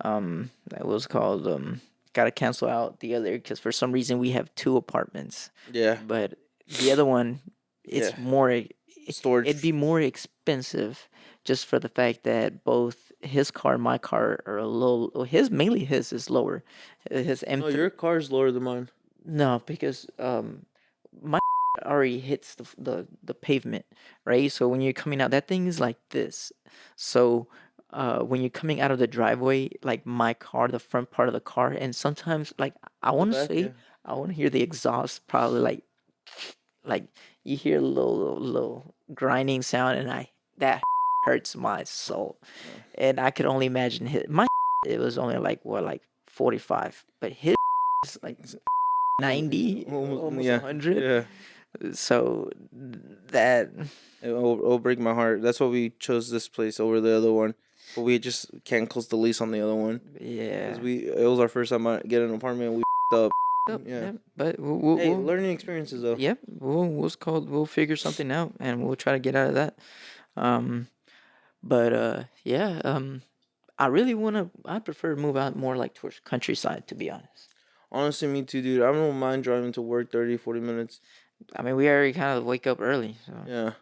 That was called gotta cancel out the other, because for some reason we have two apartments. Yeah. But the other one, it's Yeah. more Storage. it'd be more expensive, just for the fact that both his car and my car are a little. Well, mainly his is lower. His M3. No, your car's lower than mine. No, because my already hits the pavement, right? So when you're coming out, that thing is like this. So when you're coming out of the driveway, like my car, the front part of the car, and sometimes like I want to say, yeah. I want to hear the exhaust, probably like you hear a little grinding sound, and that hurts my soul. And I could only imagine it was only like what, like 45, but his is like 90, almost Yeah. 100. Yeah. So that It'll break my heart. That's why we chose this place over the other one. But we just can't close the lease on the other one. yeah. It was our first time getting an apartment. We up. Yeah. But Hey, learning experiences though. Yep. We'll figure something out, and we'll try to get out of that. But yeah. I prefer to move out more like towards countryside, to be honest. Honestly, me too, dude. I don't mind driving to work 30, 40 minutes. I mean, we already kind of wake up early, so. Yeah.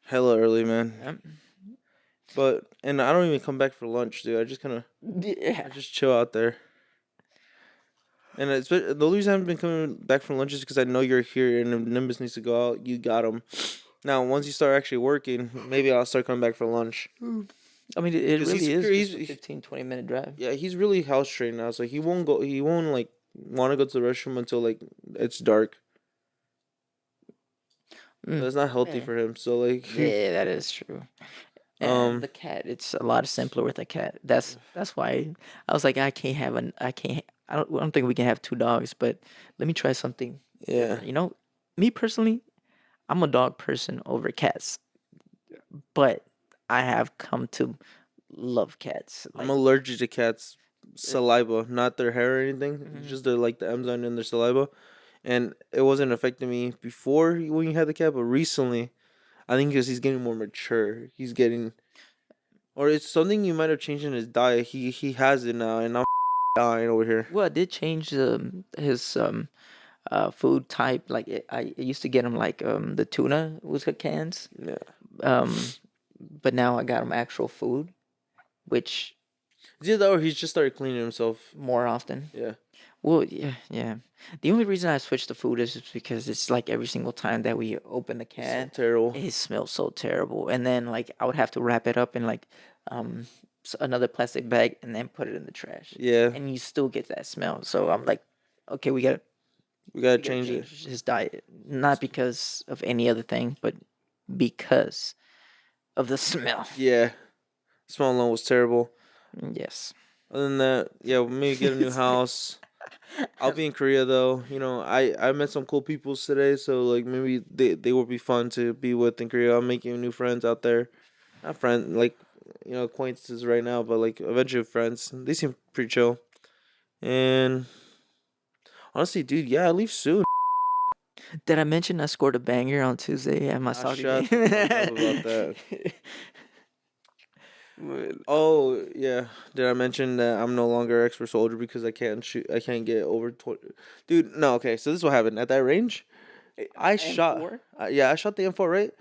Hella early, man. Yep. And I don't even come back for lunch, dude. I just kind of Yeah. just chill out there. And the only reason I haven't been coming back from lunch is because I know you're here and if Nimbus needs to go out, you got him. Now, once you start actually working, maybe I'll start coming back for lunch. I mean, it really is he's- just a 15, 20-minute drive. Yeah, he's really house trained now. So he won't like want to go to the restroom until like it's dark. That's not healthy for him. So like Yeah, that is true. And the cat, it's a lot simpler with a cat. That's why I was like, I don't think we can have two dogs, but let me try something. yeah. Me personally, I'm a dog person over cats, but I have come to love cats. I'm allergic to cats' saliva, not their hair or anything. Just their like the enzyme in their saliva, and it wasn't affecting me before when you had the cat, but recently, I think because he's getting more mature, he's getting, or it's something you might have changed in his diet. He has it now, and I'm dying over here. Well, I did change his food type. Like I used to get him like the tuna was cans. Yeah. But now I got him actual food, which Is it that or he's just started cleaning himself? more often. Yeah. Well, yeah. The only reason I switched to food is just because it's like every single time that we open the can, So terrible. it smells so terrible. And then like I would have to wrap it up in like another plastic bag and then put it in the trash, Yeah, and you still get that smell. So I'm like, okay, we gotta we gotta we gotta change it. change his diet, not because of any other thing, but because of the smell. Yeah, smell alone was terrible. Yes. Other than that, yeah, we may get a new house. I'll be in Korea though. You know, I met some cool people today, so like maybe they will be fun to be with in Korea. I'm making new friends out there. Not friends, like acquaintances right now, but like eventually friends. They seem pretty chill. And honestly, dude, yeah, I leave soon. Did I mention I scored a banger on Tuesday at my Ah, soccer game? shut the fuck up about that. Oh yeah, did I mention that I'm no longer expert soldier because I can't shoot? I can't get over 20. Dude, no. Okay, so this is what happened at that range. I shot. M4? Yeah, I shot the info right.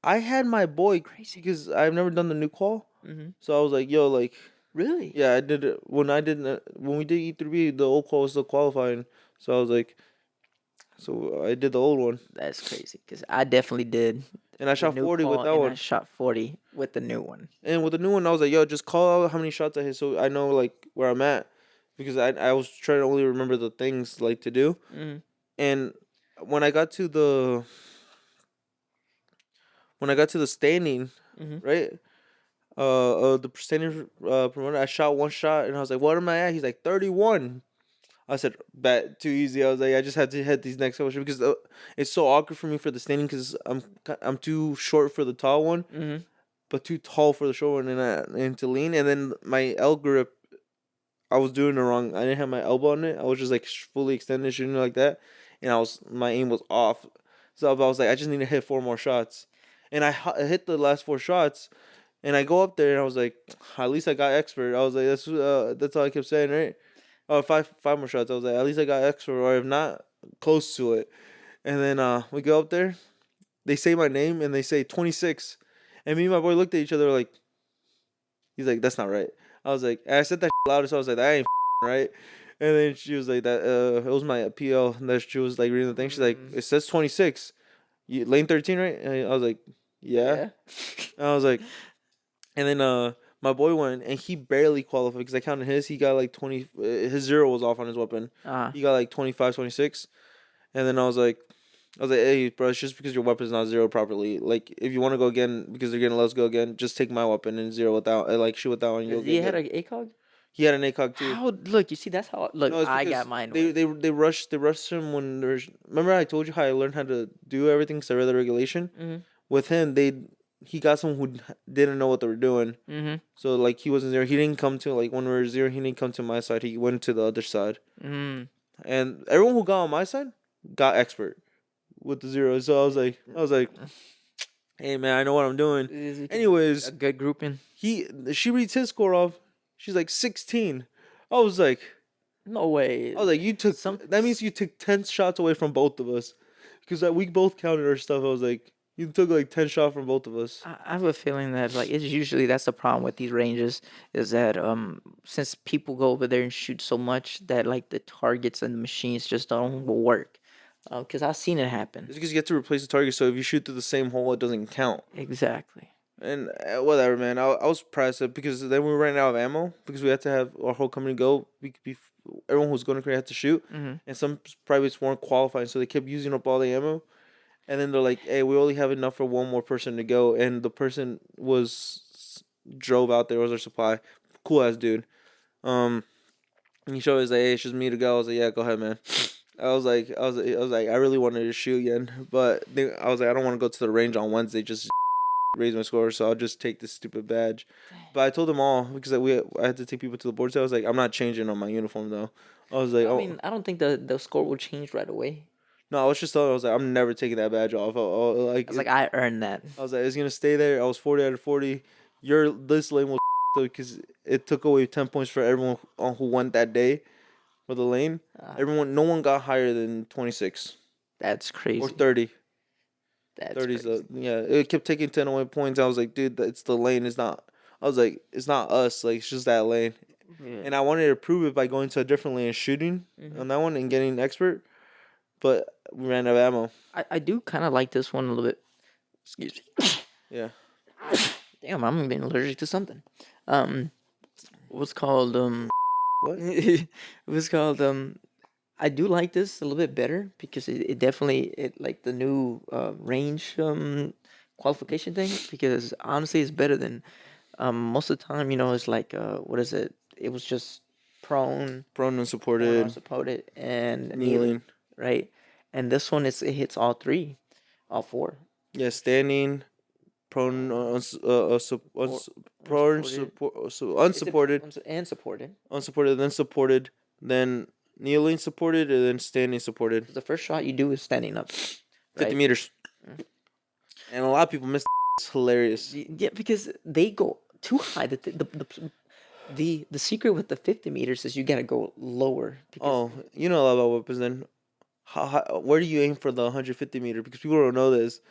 I had my boy Crazy. because I've never done the new call, Mm-hmm. so I was like, "Yo, like, Really? yeah, I did it when I didn't when we did E3B. The old call was still qualifying, so I was like, so I did the old one, That's crazy because I definitely did and I the shot new 40 with call that and I one. shot 40 with the new one. And with the new one, I was like, "Yo, just call out how many shots I hit, so I know like where I'm at," because I was trying to only remember the things like to do, Mm-hmm. and when I got to the standing, Mm-hmm. right? The standing promoter, I shot one shot, and I was like, "What am I at?" He's like, 31. I said, "Bet too easy." I was like, "I just had to hit these next couple shots because it's so awkward for me for the standing because I'm too short for the tall one, Mm-hmm. but too tall for the short one, and to lean, and then my L grip, I was doing it wrong. I didn't have my elbow on it. I was just like fully extended shooting like that, and my aim was off. So I was like, I just need to hit 4 more shots, and I hit the last 4 shots, and I go up there and I was like, at least I got expert. I was like, that's all I kept saying, right? Oh, five more shots. I was like, at least I got expert, or if not, close to it. And then we go up there. They say my name and they say 26, and me and my boy looked at each other like, he's like, that's not right. I was like, and I said that louder, so I was like, that ain't right. And then she was like, that it was my PL, and that she was like reading the thing. She's like, Mm. it says 26, lane 13, right? And I was like, yeah. Yeah. And I was like, and then my boy went and he barely qualified because I counted his. He got like 20. His zero was off on his weapon. Uh, He got like 25, 26. And then I was like, hey, bro, it's just because your weapon's not zero properly. Like, if you want to go again because they're gonna let us go again, just take my weapon and zero without, like, shoot without, and you'll he get had good. a ACOG? He had an ACOG too. How? Look, you see, that's how. Look, No, it's I got because mine they with. they they rushed him when there's. Remember I told you how I learned how to do everything because I read the regulation. Mm-hmm. With him, he got someone who didn't know what they were doing. Mm-hmm. So like he wasn't there. He didn't come to like when we were zero. He didn't come to my side. He went to the other side. Mm. And everyone who got on my side got expert with the zero. So I was like, hey man, I know what I'm doing. A Anyways, good grouping. she reads his score off. She's like 16. I was like, No way. you took Some that means you took 10 shots away from both of us because we both counted our stuff. I was like, you took like 10 shots from both of us. I have a feeling that like it's usually that's the problem with these ranges is that since people go over there and shoot so much that like the targets and the machines just don't work. Because I've seen it happen. It's because you get to replace the target. So if you shoot through the same hole, it doesn't count. Exactly. And whatever, man. I was pressed because then we ran out of ammo because we had to have our whole company go. Everyone who was going to Korea had to shoot, Mm-hmm. and some privates weren't qualifying, so they kept using up all the ammo. And then they're like, "Hey, we only have enough for one more person to go." And the person drove out there was our supply, cool ass dude. Um, and he showed us like, "Hey, it's just me to go." I was like, "Yeah, go ahead, man." I was like, I really wanted to shoot again, but I was like, I don't want to go to the range on Wednesday. Just raise my score, so I'll just take this stupid badge. But I told them all because I had to take people to the board. So I was like, I'm not changing on my uniform though. I was like, I oh mean, I don't think the score will change right away. no, I was just telling. I was like, I'm never taking that badge off. I was like, I earned that. I was like, it's gonna stay there. I was 40 out of 40. This lane was because it took away 10 points for everyone who went that day for the lane. No one got higher than 26 That's crazy. or 30. That's 30's crazy. yeah. It kept taking 10 away points. I was like, dude, it's the lane. It's not. I was like, it's not us. Like it's just that lane. Yeah. And I wanted to prove it by going to a different lane and shooting on that one and getting expert, but we ran out of ammo. I do kind of like this one a little bit. Excuse me. Yeah. Damn, I'm being allergic to something. Um, what's called What? it was called I do like this a little bit better because it definitely it like the new range qualification thing because honestly it's better than most of the time it's like what is it? It was just prone, Prone prone unsupported, unsupported, and kneeling, kneeling. right? And this one it hits all three, all four. Yeah, standing, prone, Um, support, prone, unsupported. Is it unsupported, and supported? unsupported, then supported, then kneeling supported, and then standing supported. 'Cause the first shot you do is standing up, 50 right? meters. Mm. And a lot of people miss. It's hilarious. Yeah, because they go too high. The secret with the 50 meters is you gotta go lower because Oh, you know a lot about weapons then. Where do you aim for the 150 meter? Because people don't know this.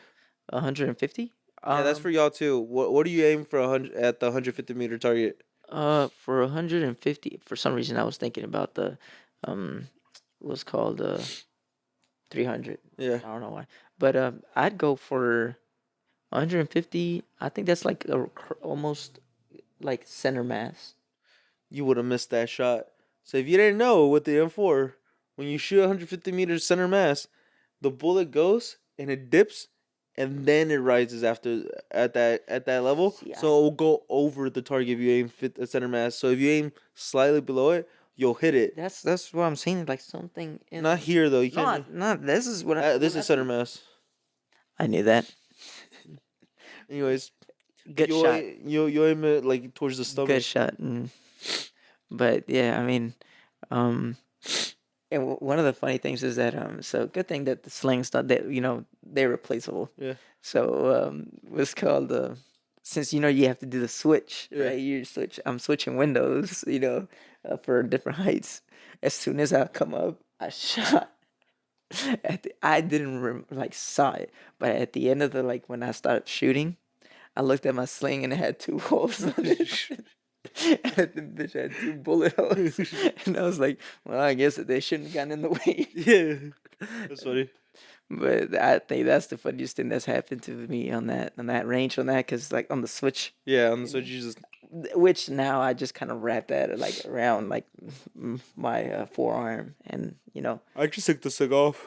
150. Yeah, that's for y'all too. What do you aim for 100 at the 150-meter target? For 150, for some reason I was thinking about the um, what's called 300. Yeah, I don't know why, but I'd go for 150. I think that's like almost like center mass. you would have missed that shot. So if you didn't know with the M4, when you shoot 150 meters center mass, the bullet goes and it dips, and then it rises after at that level. See, So it will go over the target if you aim center mass. So if you aim slightly below it, you'll hit it. that's what I'm saying. Like something in Not here though. You can't. not. This is what This is center mass. I knew that. Anyways, Good shot. you aim it like towards the stomach. Good shot. But yeah, I mean, um, and one of the funny things is that so good thing that the slings not that they're replaceable. Yeah. So what's called since you have to do the switch, Yeah. right? I'm switching windows, for different heights. As soon as I come up, I shot. I didn't like saw it, but at the end of the like when I started shooting, I looked at my sling and it had two holes on it. And the bitch had two bullet holes, and I was like, "Well, I guess that they shouldn't have gotten in the way." Yeah. That's funny. But I think that's the funniest thing that's happened to me on that range because like on the switch, Yeah, on the switch you just which now I just kind of wrap that like around like my forearm, and I just took the cig off.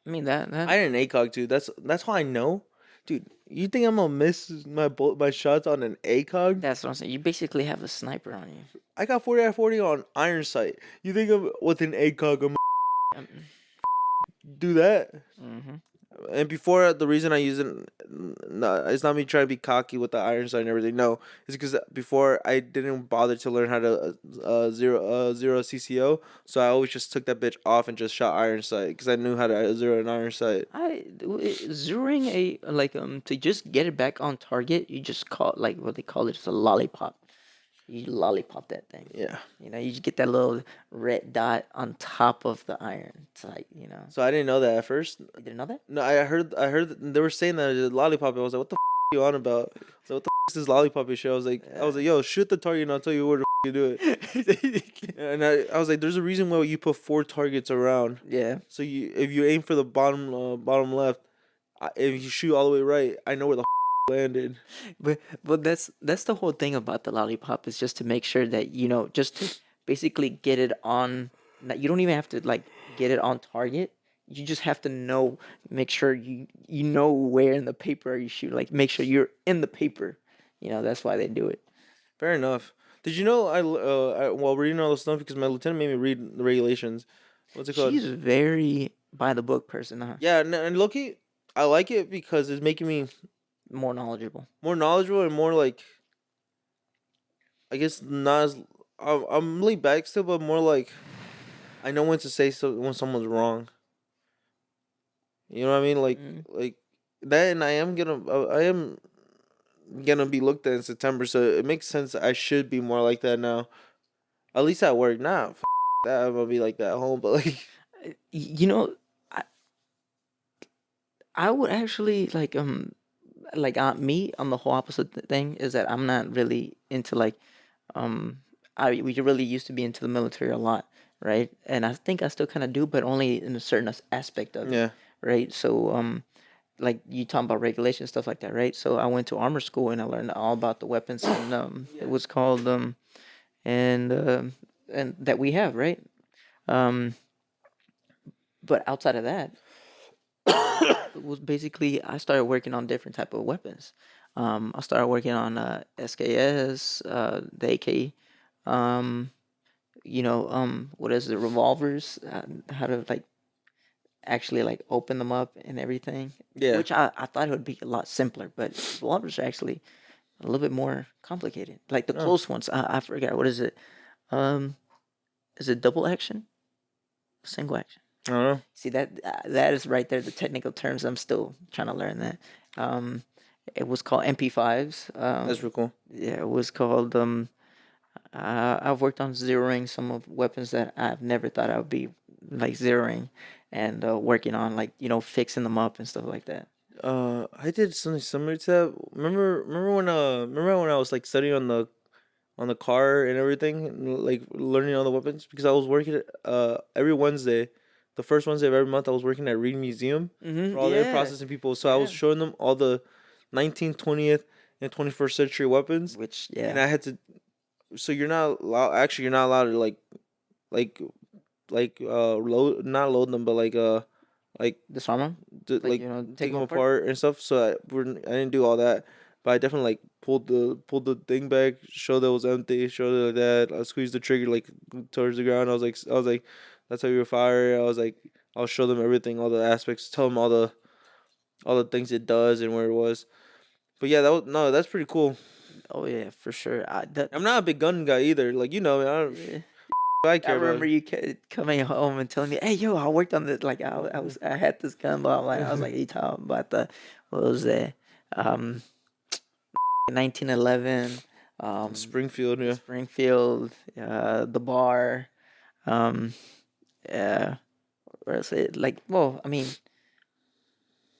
I mean that I didn't ACOG too. That's how I know. Dude, you think I'm gonna miss my shots on an ACOG? that's what I'm saying. You basically have a sniper on you. I got 40 out of 40 on iron sight. You think I'm with an ACOG I'm Um, do that? mm-hmm. And before, the reason I use it, no, it's not me trying to be cocky with the iron sight and everything. No, it's because before I didn't bother to learn how to zero CCO, so I always just took that bitch off and just shot iron sight because I knew how to zero an iron sight. Zeroing a like to just get it back on target, you just call like what they call it, just a lollipop. You lollipop that thing. Yeah. You just get that little red dot on top of the iron. It's like, So I didn't know that at first. You didn't know that? No, I heard they were saying that it's lollipop. I was like, what the you on about? So what the is this lollipop shit? I was like, yo, shoot the target and I'll tell you where to you do it. And I was like, there's a reason why you put 4 targets around. Yeah. So if you aim for the bottom left, if you shoot all the way right, I know where the landed. But that's the whole thing about the lollipop is just to make sure that just to basically get it on. You don't even have to like get it on target. You just have to make sure you know where in the paper you shoot. Like make sure you're in the paper. That's why they do it. Fair enough. Did you know while reading all this stuff because my lieutenant made me read the regulations. What's it called? She's a very by the book person, huh? Yeah, and Loki, I like it because it's making me More knowledgeable. more knowledgeable and more like, I guess not as I'm laid back still, but more like I know when to say so when someone's wrong. You know what I mean? Like that, and I am gonna be looked at in September, so it makes sense. I should be more like that now, at least at work. Nah, that I'm gonna be like that at home, but like I I would actually me on the whole opposite thing is that I'm not really into like we really used to be into the military a lot, right? And I think I still kind of do, but only in a certain aspect of it, yeah, right? So like you talking about regulation stuff like that, right? So I went to armor school and I learned all about the weapons and it was called and and that we have, right? Um, but outside of that, it was basically I started working on different type of weapons. I started working on SKS, the AK, um, what is it, revolvers, how to like actually like open them up and everything. Yeah. Which I thought it would be a lot simpler, but revolvers are actually a little bit more complicated. Like the Oh, close ones, I forgot what is it. Um, is it double action, single action? I don't know. See that is right there the technical terms. I'm still trying to learn that. Um, it was called MP5s. That's pretty cool. Yeah, it was called. I've worked on zeroing some of weapons that I've never thought I would be like zeroing, and working on like fixing them up and stuff like that. I did something similar to that. Remember when I was like studying on the car and everything, and, like learning all the weapons because I was working every Wednesday, the first Wednesday of every month. I was working at Reed Museum for all their Yeah, processing people. So I was yeah. showing them all the 19th, 20th, and 21st century weapons, Which and yeah, I had to. So you're not allowed. Actually, you're not allowed to like load not load them, but like disarm them, like like take take them them apart. apart and stuff. So I didn't do all that, but I definitely like pulled the thing back, showed that it was empty, showed it like that. I squeezed the trigger like towards the ground. I was like, that's how you fire. I was like, I'll show them everything, all the aspects, tell them all the things it does and where it was. But yeah, that was no, that's pretty cool. Oh yeah, for sure. That I'm not a big gun guy either. Like yeah. I I care about. remember you coming home and telling me, "Hey, yo, I worked on this. Like, I had this gun, but I was like, you talking about the what was it? Um, 1911, Springfield, the yeah. Springfield, the bar, um, yeah, where is it? Like, well, I mean,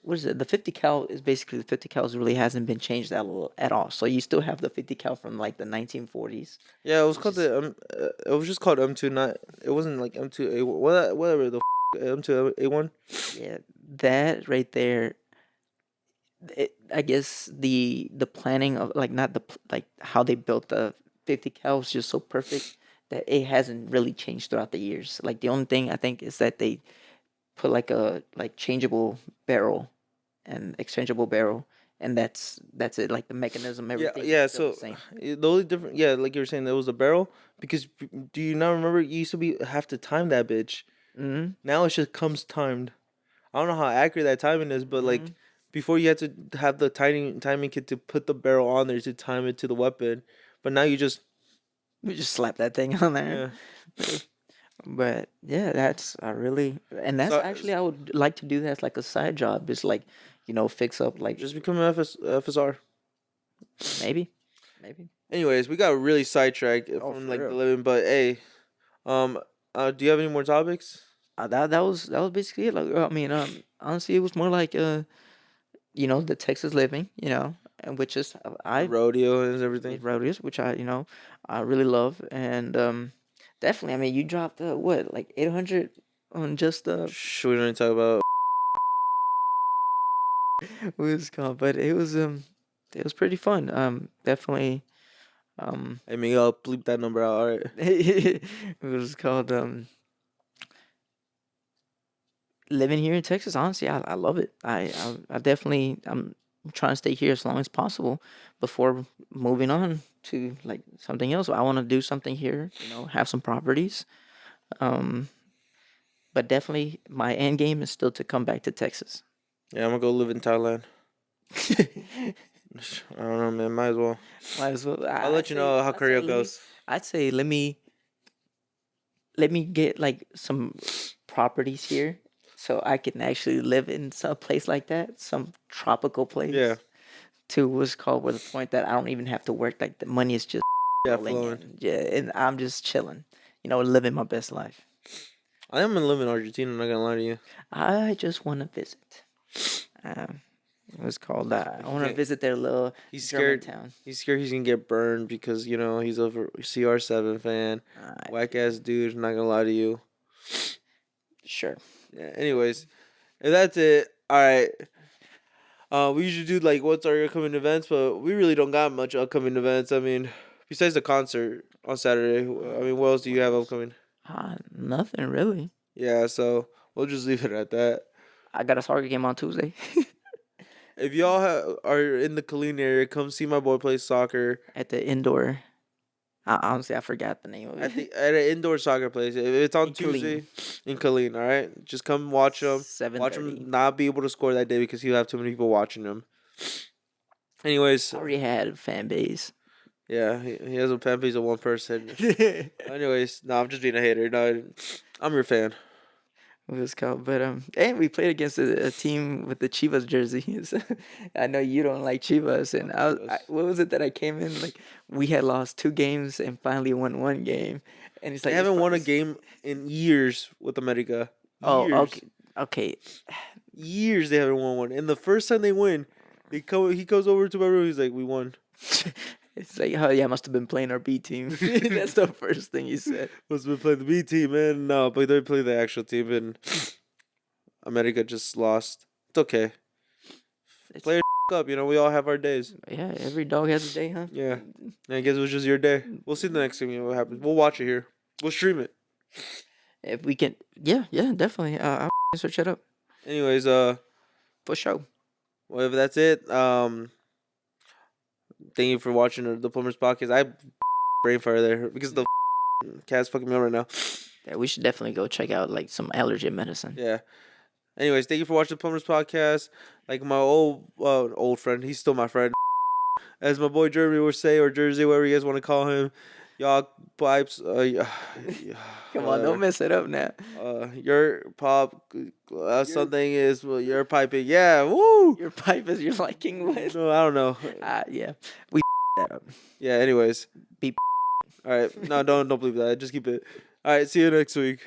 what is it? The 50 cal is basically the 50 cals really hasn't been changed at all. So you still have the 50 cal from like the 1940s, Yeah, it was which called is it was just called M2, not it wasn't like M2A, whatever the M2A1. yeah, that right there. I guess the planning of like not like how they built the 50 cal was just so perfect that it hasn't really changed throughout the years. Like the only thing I think is that they put like a like changeable barrel and exchangeable barrel, and that's it. Like the mechanism, Yeah, everything is yeah. still the So same. the only different, yeah, like you were saying, there was a barrel because do you not remember you used to be have to time that bitch. Hmm. Now it just comes timed. I don't know how accurate that timing is, but like Hmm. before you had to have the timing kit to put the barrel on there to time it to the weapon, but now you just We just slap that thing on there. yeah. But yeah, that's I really and that's So actually I would like to do that as like a side job. It's like, fix up like just become an FSR. maybe, maybe. Anyways, we got really sidetracked Oh, from for like the real. living, but hey, um, do you have any more topics? That was basically it. Like, I mean, honestly, it was more like the Texas living, and which is The I rodeo and everything. made rodeos, which I really love, and definitely. I mean, you dropped what like 800 on just Shh, we don't need to talk about. what was it called, but it was pretty fun. Definitely. Um, I mean, I'll bleep that number out. All right. it was called living here in Texas. Honestly, I love it. I definitely I'm trying to stay here as long as possible before moving on to like something else. I want to do something here. Have some properties. Um, but definitely my end game is still to come back to Texas. Yeah, I'm gonna go live in Thailand. I don't know, man. Might as well. Might as well. I'll let you know how I'd say career let me. goes. I'd say let me get like some properties here so I can actually live in some place like that, some tropical Yeah, place. To what's called with the point that I don't even have to work. Like the money is just yeah, rolling flowing. in. Yeah, and I'm just chilling. Living my best life. I am gonna live in Argentina. I'm not gonna lie to you. I just want to visit. Um, what's called I He want to can't. visit their little He's German scared. town. He's scared he's gonna get burned because he's a CR7 fan. Whack ass dude. Not gonna lie to you. Sure. Yeah. Anyways, if that's it. All right. We usually do like what's our upcoming events, but we really don't got much upcoming events. I mean, besides the concert on Saturday, I mean, what else do you have upcoming? Nothing really. Yeah, so we'll just leave it at that. I got a soccer game on Tuesday If y'all are in the Killeen area, come see my boy play soccer. at the indoor. Honestly, I forgot the name of it. At an indoor soccer place. It's on In Tuesday Killeen. in Killeen. All right, just come watch him. Watch 7:30. him not be able to score that day because he'll have too many people watching him. Anyways, Already had a fan base. yeah, he has a fan base of one person. Anyways, no, I'm just being a hater. No, I'm your fan. What was called, but and we played against a team with the Chivas jerseys. I know you don't like Chivas, and Chivas. what was it that I came in like? We had lost 2 games and finally won 1 game, and it's They like haven't won a game in years with America. Oh, Years. okay. Years they haven't won one. And the first time they win, he goes over to my room. He's like, "We won." It's like, oh yeah, I must have been playing our B team. That's the first thing he said. Must have been playing the B team, man. No, but they played the actual team, and America just lost. It's okay. Play your up. You know, we all have our days. Yeah, every dog has a day, huh? Yeah. And I guess it was just your day. We'll see the next game. You know what happens. We'll watch it here. We'll stream it. If we can, yeah, definitely. I'll search it up Anyways, for sure. well, if that's it, thank you for watching the Plumbers Podcast. I brain fire there because the cat's fucking me up right now. Yeah, we should definitely go check out like some allergy medicine. Yeah. Anyways, thank you for watching the Plumbers Podcast. Like my old friend, he's still my friend. As my boy Jeremy would say, or Jersey, whatever you guys want to call him. Y'all pipes. Come on, don't mess it up now. Your pop something is your piping. Yeah, woo. Your pipe is your liking what? No, I don't know. Yeah, we that up. Yeah. Anyways. Beep. All right. No, don't believe that. Just keep it. All right. See you next week.